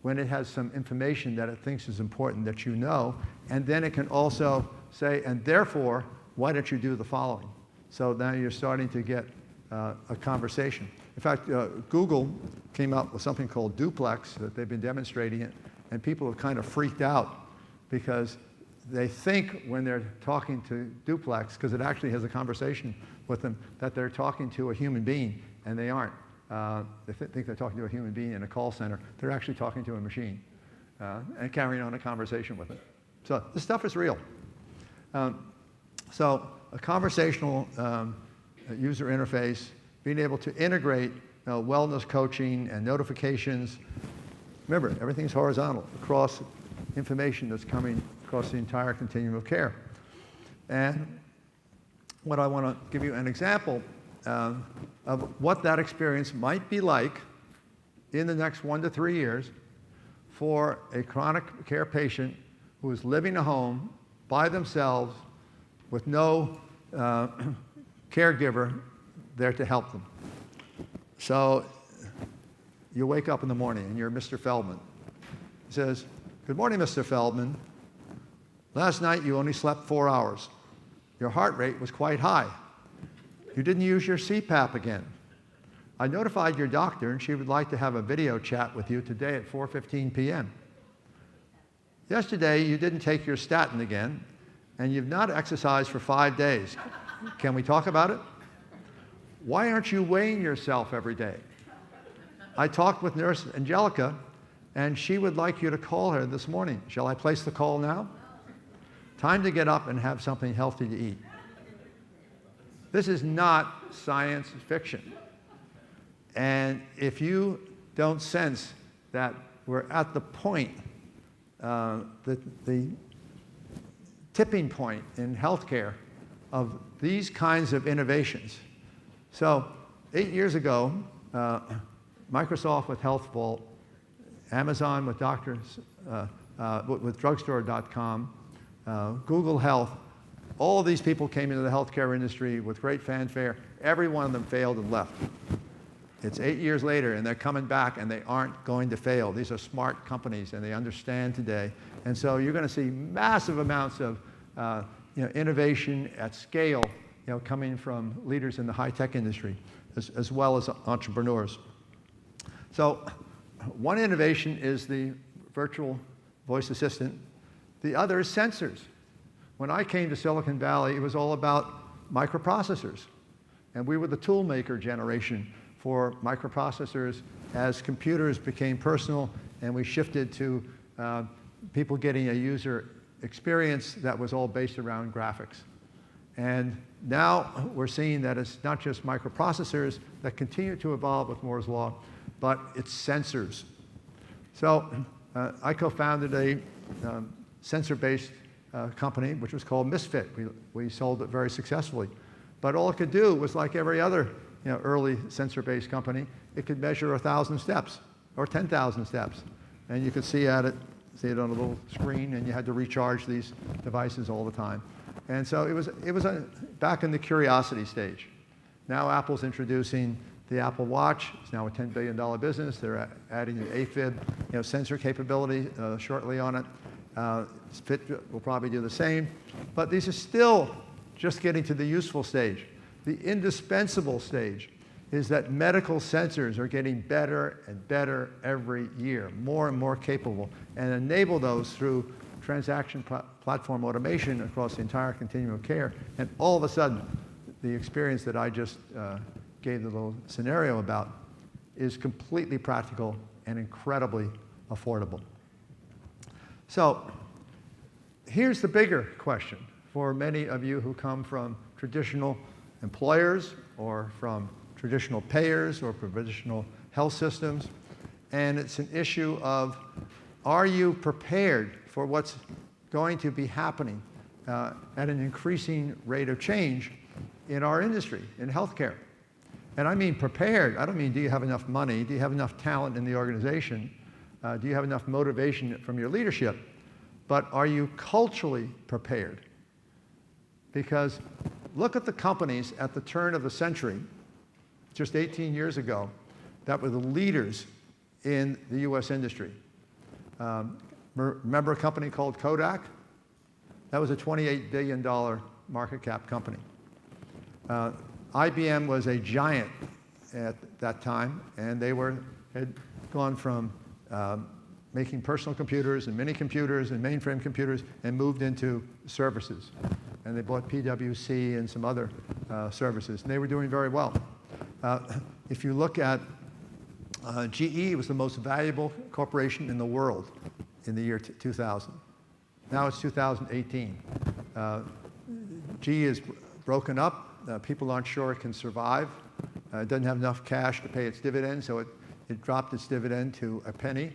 when it has some information that it thinks is important that you know, and then it can also say, and therefore, why don't you do the following? So now you're starting to get a conversation. In fact, Google came up with something called Duplex, that they've been demonstrating it, and people have kind of freaked out because they think when they're talking to Duplex, because it actually has a conversation with them, that they're talking to a human being, and they aren't. They think they're talking to a human being in a call center. They're actually talking to a machine and carrying on a conversation with it. So this stuff is real. So a conversational user interface, being able to integrate wellness coaching and notifications. Remember, everything's horizontal across information that's coming across the entire continuum of care. And what I want to give you an example of what that experience might be like in the next 1 to 3 years for a chronic care patient who is living at home by themselves with no caregiver there to help them. So you wake up in the morning and you're Mr. Feldman. He says, "Good morning, Mr. Feldman. Last night you only slept 4 hours. Your heart rate was quite high. You didn't use your CPAP again. I notified your doctor and she would like to have a video chat with you today at 4:15 p.m. Yesterday you didn't take your statin again and you've not exercised for 5 days. Can we talk about it? Why aren't you weighing yourself every day? I talked with Nurse Angelica and she would like you to call her this morning. Shall I place the call now?" Time to get up and have something healthy to eat. This is not science fiction. And if you don't sense that we're at the point, the tipping point in healthcare of these kinds of innovations. So 8 years ago, Microsoft with Health Vault, Amazon with with drugstore.com, Google Health, all of these people came into the healthcare industry with great fanfare. Every one of them failed and left. It's 8 years later, and they're coming back, and they aren't going to fail. These are smart companies, and they understand today. And so you're going to see massive amounts of innovation at scale coming from leaders in the high-tech industry, as well as entrepreneurs. So one innovation is the virtual voice assistant. The other is sensors. When I came to Silicon Valley, it was all about microprocessors. And we were the tool maker generation for microprocessors as computers became personal and we shifted to people getting a user experience that was all based around graphics. And now we're seeing that it's not just microprocessors that continue to evolve with Moore's Law, but it's sensors. So I co-founded a sensor-based company, which was called Misfit. We sold it very successfully. But all it could do was like every other early sensor-based company, it could measure 1,000 steps or 10,000 steps. And you could see it on a little screen, and you had to recharge these devices all the time. And so it was back in the curiosity stage. Now Apple's introducing the Apple Watch. It's now a $10 billion business. They're adding an AFib sensor capability shortly on it. Fit will probably do the same. But these are still just getting to the useful stage. The indispensable stage is that medical sensors are getting better and better every year, more and more capable, and enable those through transaction platform automation across the entire continuum of care. And all of a sudden, the experience that I just gave the little scenario about is completely practical and incredibly affordable. So here's the bigger question for many of you who come from traditional employers or from traditional payers or traditional health systems. And it's an issue of, are you prepared for what's going to be happening at an increasing rate of change in our industry, in healthcare? And I mean prepared. I don't mean do you have enough money, do you have enough talent in the organization, do you have enough motivation from your leadership, but are you culturally prepared? Because look at the companies at the turn of the century, just 18 years ago, that were the leaders in the US industry. Remember a company called Kodak? That was a $28 billion market cap company. IBM was a giant at that time, and they had gone from making personal computers and mini computers and mainframe computers and moved into services. And they bought PwC and some other services, and they were doing very well. If you look at GE, it was the most valuable corporation in the world in the year 2000. Now it's 2018. GE is broken up. People aren't sure it can survive. It doesn't have enough cash to pay its dividend, so it dropped its dividend to a penny,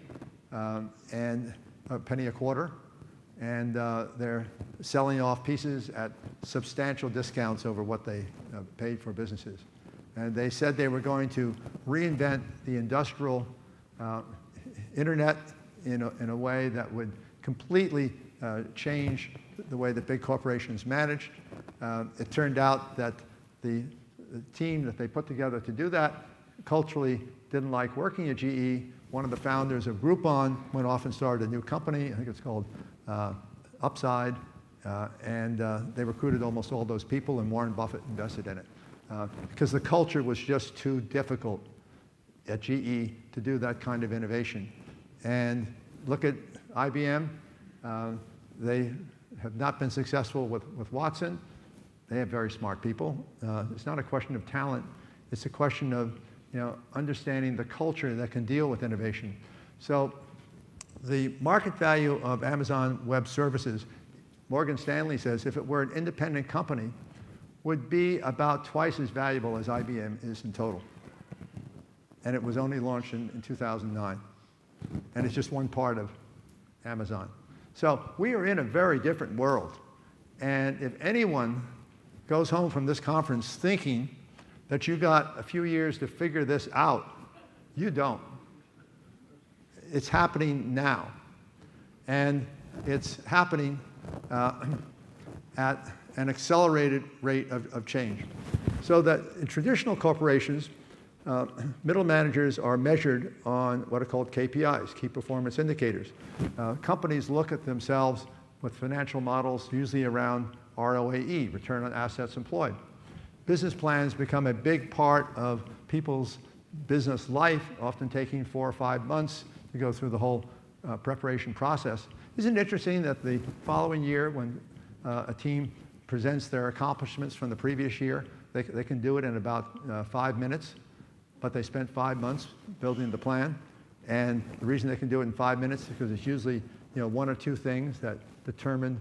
and a penny a quarter. And they're selling off pieces at substantial discounts over what they paid for businesses. And they said they were going to reinvent the industrial internet in a way that would completely change the way that big corporations managed. It turned out that the team that they put together to do that culturally didn't like working at GE. One of the founders of Groupon went off and started a new company. I think it's called Upside. And they recruited almost all those people, and Warren Buffett invested in it. Because the culture was just too difficult at GE to do that kind of innovation. And look at IBM. They have not been successful with Watson. They have very smart people. It's not a question of talent. It's a question of understanding the culture that can deal with innovation. So the market value of Amazon Web Services Morgan Stanley says if it were an independent company, would be about twice as valuable as IBM is in total. And it was only launched in 2009. And it's just one part of Amazon. So we are in a very different world. And if anyone goes home from this conference thinking that you got a few years to figure this out, you don't. It's happening now. And it's happening at an accelerated rate of change. So that in traditional corporations, middle managers are measured on what are called KPIs, key performance indicators. Companies look at themselves with financial models usually around ROAE, return on assets employed. Business plans become a big part of people's business life, often taking 4 or 5 months to go through the whole preparation process. Isn't it interesting that the following year, when a team presents their accomplishments from the previous year, they can do it in about 5 minutes, but they spent 5 months building the plan. And the reason they can do it in 5 minutes is because it's usually 1 or 2 things that determine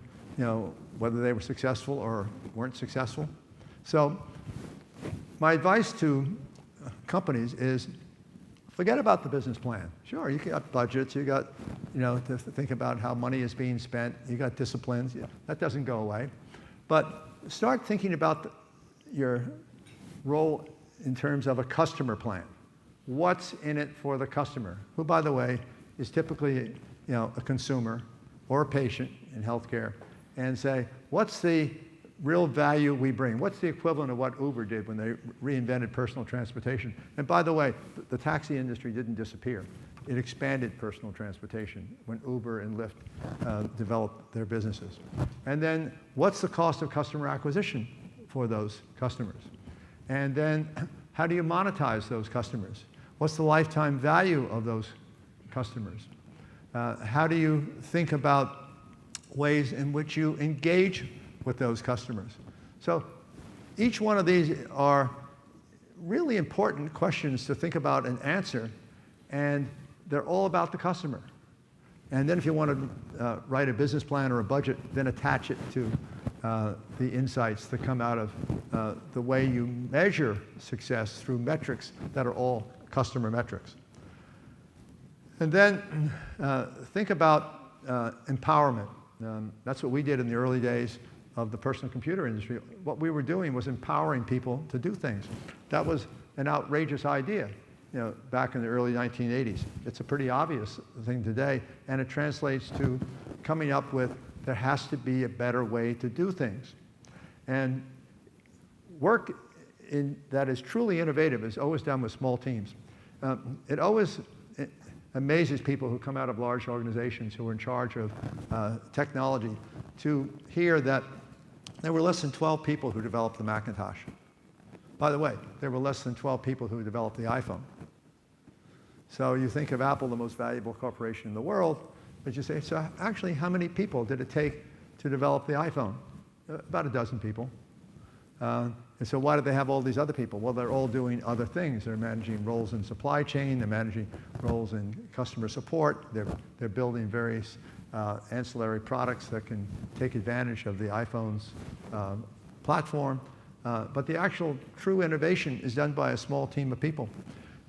whether they were successful or weren't successful. So my advice to companies is forget about the business plan. Sure, you got budgets, you got to think about how money is being spent, you got disciplines. Yeah, that doesn't go away. But start thinking about your role in terms of a customer plan. What's in it for the customer, who, by the way, is typically a consumer or a patient in healthcare, and say, what's the real value we bring? What's the equivalent of what Uber did when they reinvented personal transportation? And by the way, the taxi industry didn't disappear. It expanded personal transportation when Uber and Lyft developed their businesses. And then what's the cost of customer acquisition for those customers? And then how do you monetize those customers? What's the lifetime value of those customers? How do you think about ways in which you engage with those customers? So each one of these are really important questions to think about and answer, and they're all about the customer. And then if you want to write a business plan or a budget, then attach it to the insights that come out of the way you measure success through metrics that are all customer metrics. And then think about empowerment. That's what we did in the early days of the personal computer industry. What we were doing was empowering people to do things. That was an outrageous idea, back in the early 1980s. It's a pretty obvious thing today, and it translates to coming up with there has to be a better way to do things. And work that is truly innovative is always done with small teams. It always amazes people who come out of large organizations who are in charge of technology to hear that there were less than 12 people who developed the Macintosh. By the way, there were less than 12 people who developed the iPhone. So you think of Apple, the most valuable corporation in the world, but you say, so actually, how many people did it take to develop the iPhone? About a dozen people. And so why do they have all these other people? Well, they're all doing other things. They're managing roles in supply chain. They're managing roles in customer support. They're building various ancillary products that can take advantage of the iPhone's platform. But the actual true innovation is done by a small team of people.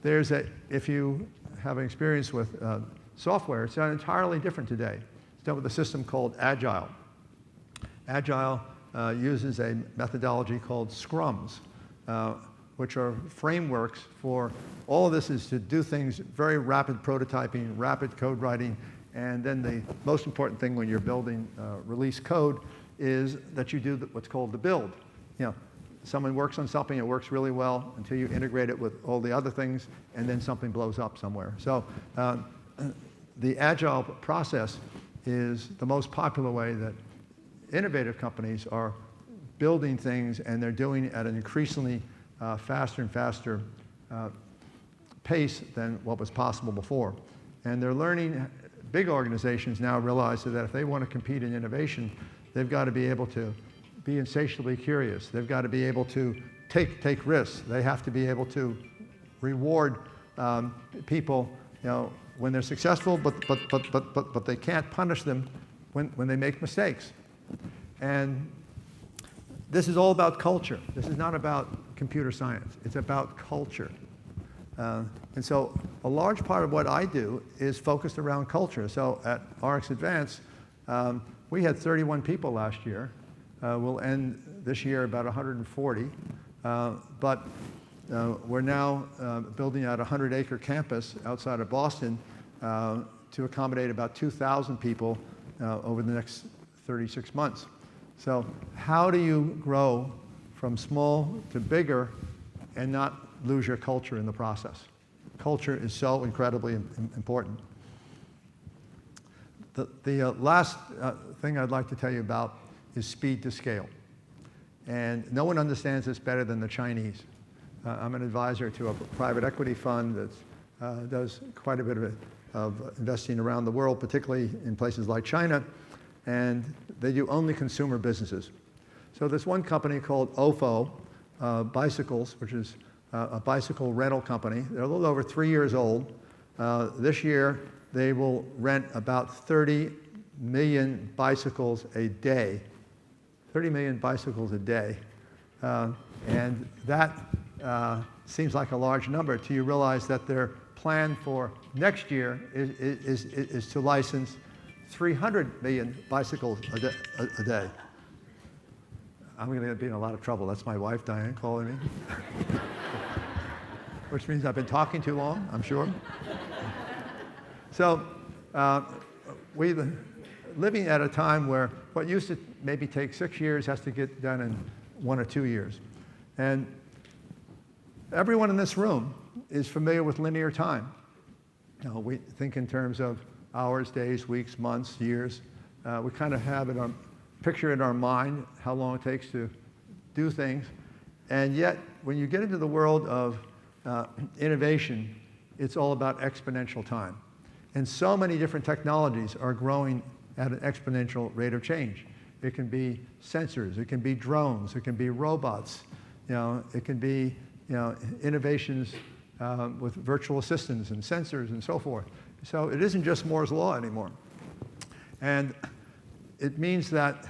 If you have an experience with software, it's done entirely different today. It's done with a system called Agile. Agile uses a methodology called scrums, which are frameworks for all of this is to do things, very rapid prototyping, rapid code writing, and then the most important thing when you're building release code is that you do what's called the build. Someone works on something, it works really well until you integrate it with all the other things, and then something blows up somewhere. So the Agile process is the most popular way that innovative companies are building things, and they're doing it at an increasingly faster and faster pace than what was possible before. And they're learning, big organizations now realize that if they want to compete in innovation, they've got to be able to be insatiably curious. They've got to be able to take risks. They have to be able to reward people, when they're successful, but they can't punish them when they make mistakes. And this is all about culture. This is not about computer science. It's about culture. And so a large part of what I do is focused around culture. So at RX Advance, we had 31 people last year. We'll end this year about 140. But we're now building out a 100-acre campus outside of Boston to accommodate about 2,000 people over the next 36 months. So how do you grow from small to bigger and not lose your culture in the process? Culture is so incredibly important. The last thing I'd like to tell you about is speed to scale. And no one understands this better than the Chinese. I'm an advisor to a private equity fund that does quite a bit of investing around the world, particularly in places like China, and they do only consumer businesses. So there's one company called OFO Bicycles, which is a bicycle rental company. They're a little over 3 years old. This year, they will rent about 30 million bicycles a day. 30 million bicycles a day. And that seems like a large number till you realize that their plan for next year is to license 300 million bicycles a day. I'm going to be in a lot of trouble. That's my wife, Diane, calling me. Which means I've been talking too long, I'm sure. So we're living at a time where what used to maybe take 6 years has to get done in 1 or 2 years. And everyone in this room is familiar with linear time. You know, we think in terms of hours, days, weeks, months, years. We kind of have it picture in our mind how long it takes to do things. And yet, when you get into the world of innovation, it's all about exponential time. And so many different technologies are growing at an exponential rate of change. It can be sensors, it can be drones, it can be robots, it can be innovations with virtual assistants and sensors and so forth. So it isn't just Moore's Law anymore. And it means that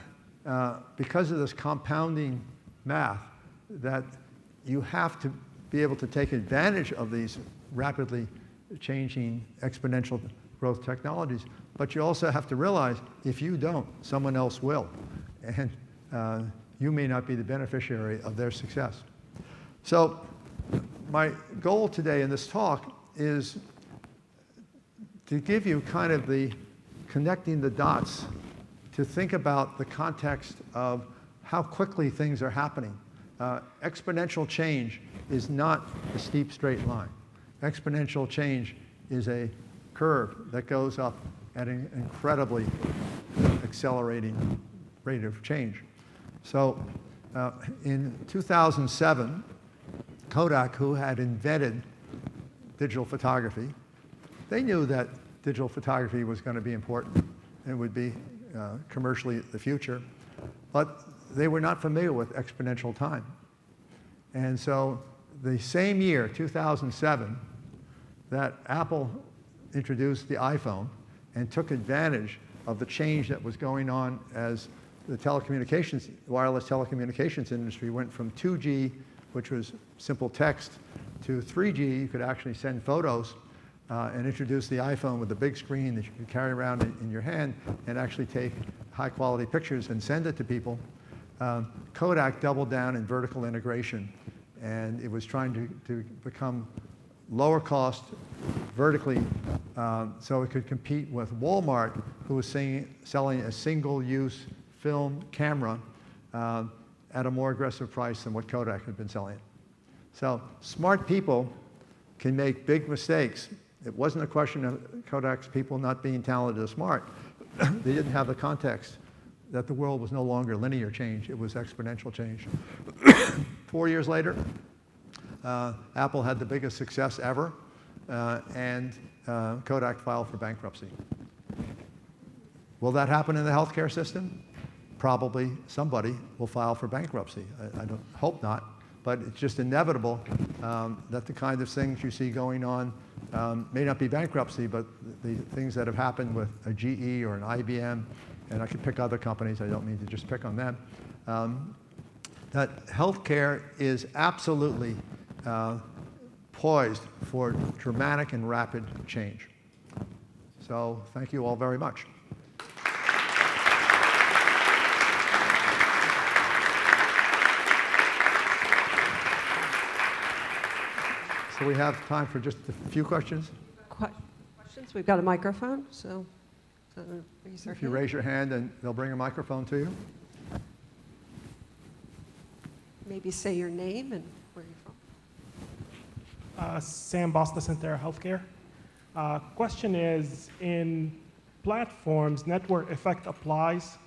because of this compounding math, that you have to be able to take advantage of these rapidly changing exponential growth technologies. But you also have to realize if you don't, someone else will. And you may not be the beneficiary of their success. So my goal today in this talk is to give you kind of the connecting the dots to think about the context of how quickly things are happening. Exponential change is not a steep straight line. Exponential change is a curve that goes up at an incredibly accelerating rate of change. So in 2007, Kodak, who had invented digital photography, they knew that digital photography was going to be important and would be commercially the future, but they were not familiar with exponential time. And so the same year, 2007, that Apple introduced the iPhone and took advantage of the change that was going on as the wireless telecommunications industry went from 2G, which was simple text, to 3G, you could actually send photos, and introduce the iPhone with a big screen that you could carry around in your hand and actually take high-quality pictures and send it to people. Kodak doubled down in vertical integration, and it was trying to become lower cost vertically so it could compete with Walmart, who was selling a single-use film camera at a more aggressive price than what Kodak had been selling it. So smart people can make big mistakes. It wasn't a question of Kodak's people not being talented or smart. They didn't have the context that the world was no longer linear change, it was exponential change. 4 years later, Apple had the biggest success ever, and Kodak filed for bankruptcy. Will that happen in the healthcare system? Probably somebody will file for bankruptcy. I don't hope not, but it's just inevitable that the kind of things you see going on may not be bankruptcy, but the things that have happened with a GE or an IBM and I could pick other companies, I don't mean to just pick on them, that healthcare is absolutely poised for dramatic and rapid change. So thank you all very much. So we have time for just a few questions. Questions? We've got a microphone, so raise your If you hand. raise your hand, then they'll bring a microphone to you. Maybe say your name and where you're from. Sam Boston Center Healthcare. Question is, in platforms, network effect applies.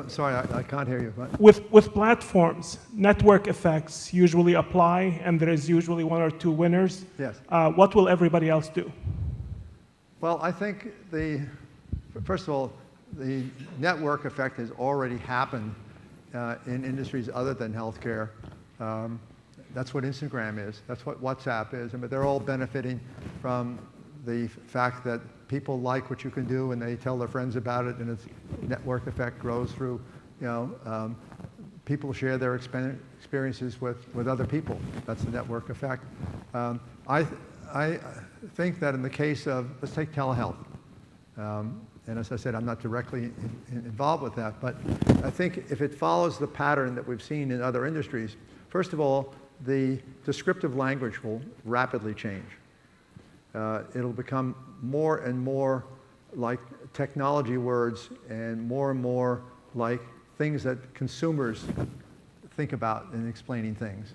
Sorry, I can't hear you. What? With platforms, network effects usually apply, and there is usually one or two winners. Yes. What will everybody else do? Well, I think first of all, the network effect has already happened in industries other than healthcare. That's what Instagram is. That's what WhatsApp is. I mean, they're all benefiting from the fact that people like what you can do and they tell their friends about it, and its network effect grows through, people share their experiences with other people. That's the network effect. I think that in the case of, let's take telehealth. And as I said, I'm not directly involved with that, but I think if it follows the pattern that we've seen in other industries, first of all, the descriptive language will rapidly change. It'll become more and more like technology words and more like things that consumers think about in explaining things.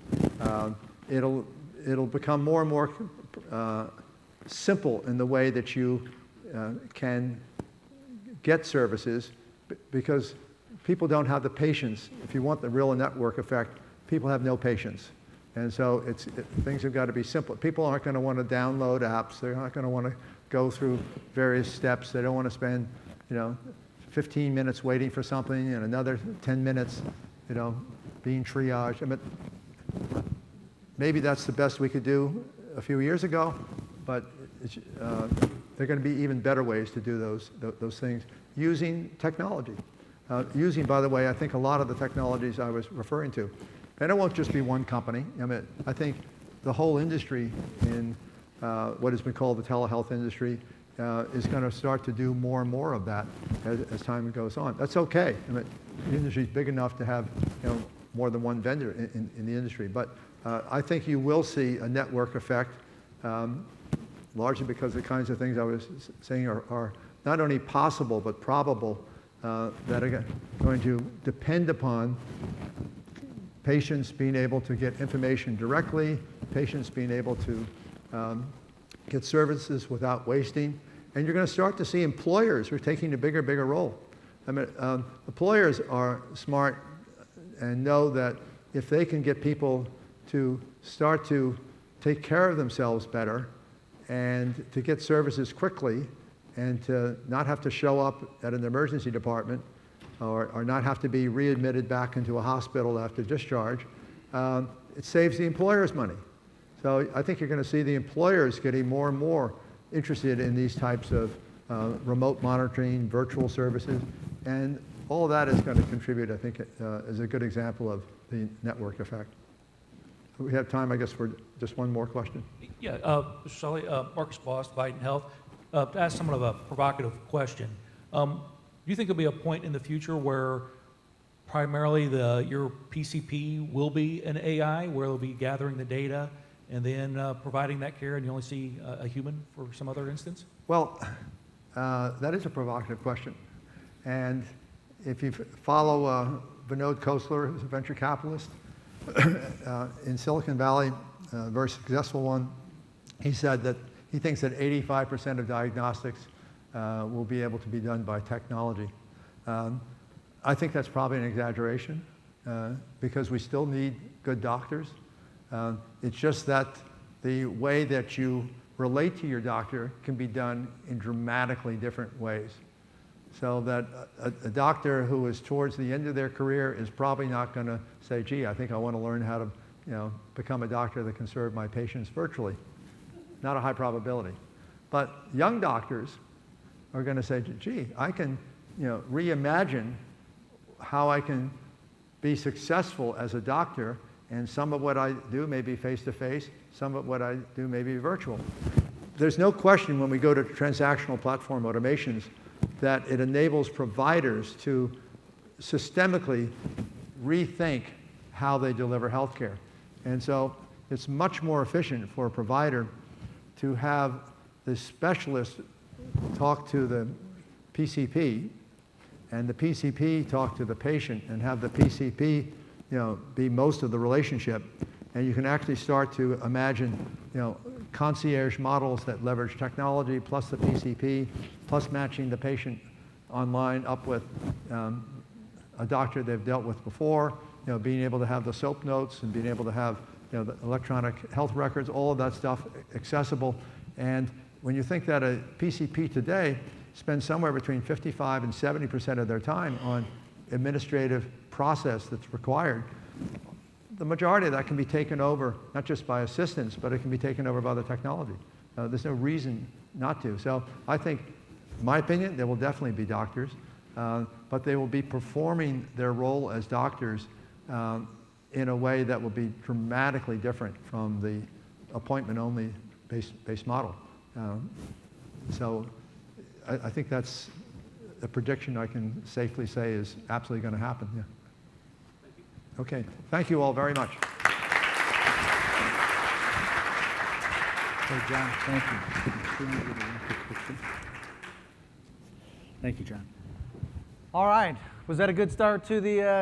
It'll become more and more simple in the way that you can get services, because people don't have the patience. If you want the real network effect, people have no patience. And so things have got to be simple. People aren't going to want to download apps. They're not going to want to go through various steps. They don't want to spend, 15 minutes waiting for something and another 10 minutes, being triaged. I mean, maybe that's the best we could do a few years ago, but there are going to be even better ways to do those things using technology. Using, by the way, I think a lot of the technologies I was referring to. And it won't just be one company. I mean, I think the whole industry in what has been called the telehealth industry is going to start to do more and more of that as time goes on. That's okay. I mean, the industry is big enough to have more than one vendor in the industry. But I think you will see a network effect, largely because the kinds of things I was saying are not only possible but probable, that are going to depend upon patients being able to get information directly, patients being able to get services without wasting. And you're going to start to see employers who are taking a bigger role. I mean, employers are smart and know that if they can get people to start to take care of themselves better and to get services quickly and to not have to show up at an emergency department or not have to be readmitted back into a hospital after discharge, it saves the employers money. So I think you're going to see the employers getting more and more interested in these types of remote monitoring, virtual services, and all of that is going to contribute, I think, as a good example of the network effect. We have time, I guess, for just one more question. Yeah, Sculley, Marcus Boss, Biden Health. To ask somewhat of a provocative question, do you think there'll be a point in the future where primarily your PCP will be an AI, where it'll be gathering the data and then providing that care, and you only see a human for some other instance? Well, that is a provocative question. And if you follow Vinod Khosla, who's a venture capitalist in Silicon Valley, a very successful one, he said that he thinks that 85% of diagnostics will be able to be done by technology. I think that's probably an exaggeration because we still need good doctors. It's just that the way that you relate to your doctor can be done in dramatically different ways. So that a doctor who is towards the end of their career is probably not going to say, gee, I think I want to learn how to become a doctor that can serve my patients virtually. Not a high probability. But young doctors are going to say, gee, I can reimagine how I can be successful as a doctor, and some of what I do may be face-to-face, some of what I do may be virtual. There's no question when we go to transactional platform automations that it enables providers to systemically rethink how they deliver healthcare. And so it's much more efficient for a provider to have the specialist talk to the PCP, and the PCP talk to the patient, and have the PCP, be most of the relationship. And you can actually start to imagine, concierge models that leverage technology plus the PCP, plus matching the patient online up with a doctor they've dealt with before, being able to have the SOAP notes and being able to have, the electronic health records, all of that stuff accessible. And when you think that a PCP today spends somewhere between 55 and 70% of their time on administrative process that's required, the majority of that can be taken over, not just by assistants, but it can be taken over by the technology. There's no reason not to. So I think, in my opinion, there will definitely be doctors, but they will be performing their role as doctors in a way that will be dramatically different from the appointment-only based model. So I think that's a prediction I can safely say is absolutely going to happen. Yeah. Okay. Thank you all very much. Hey, John, thank you. Thank you, John. All right. Was that a good start to the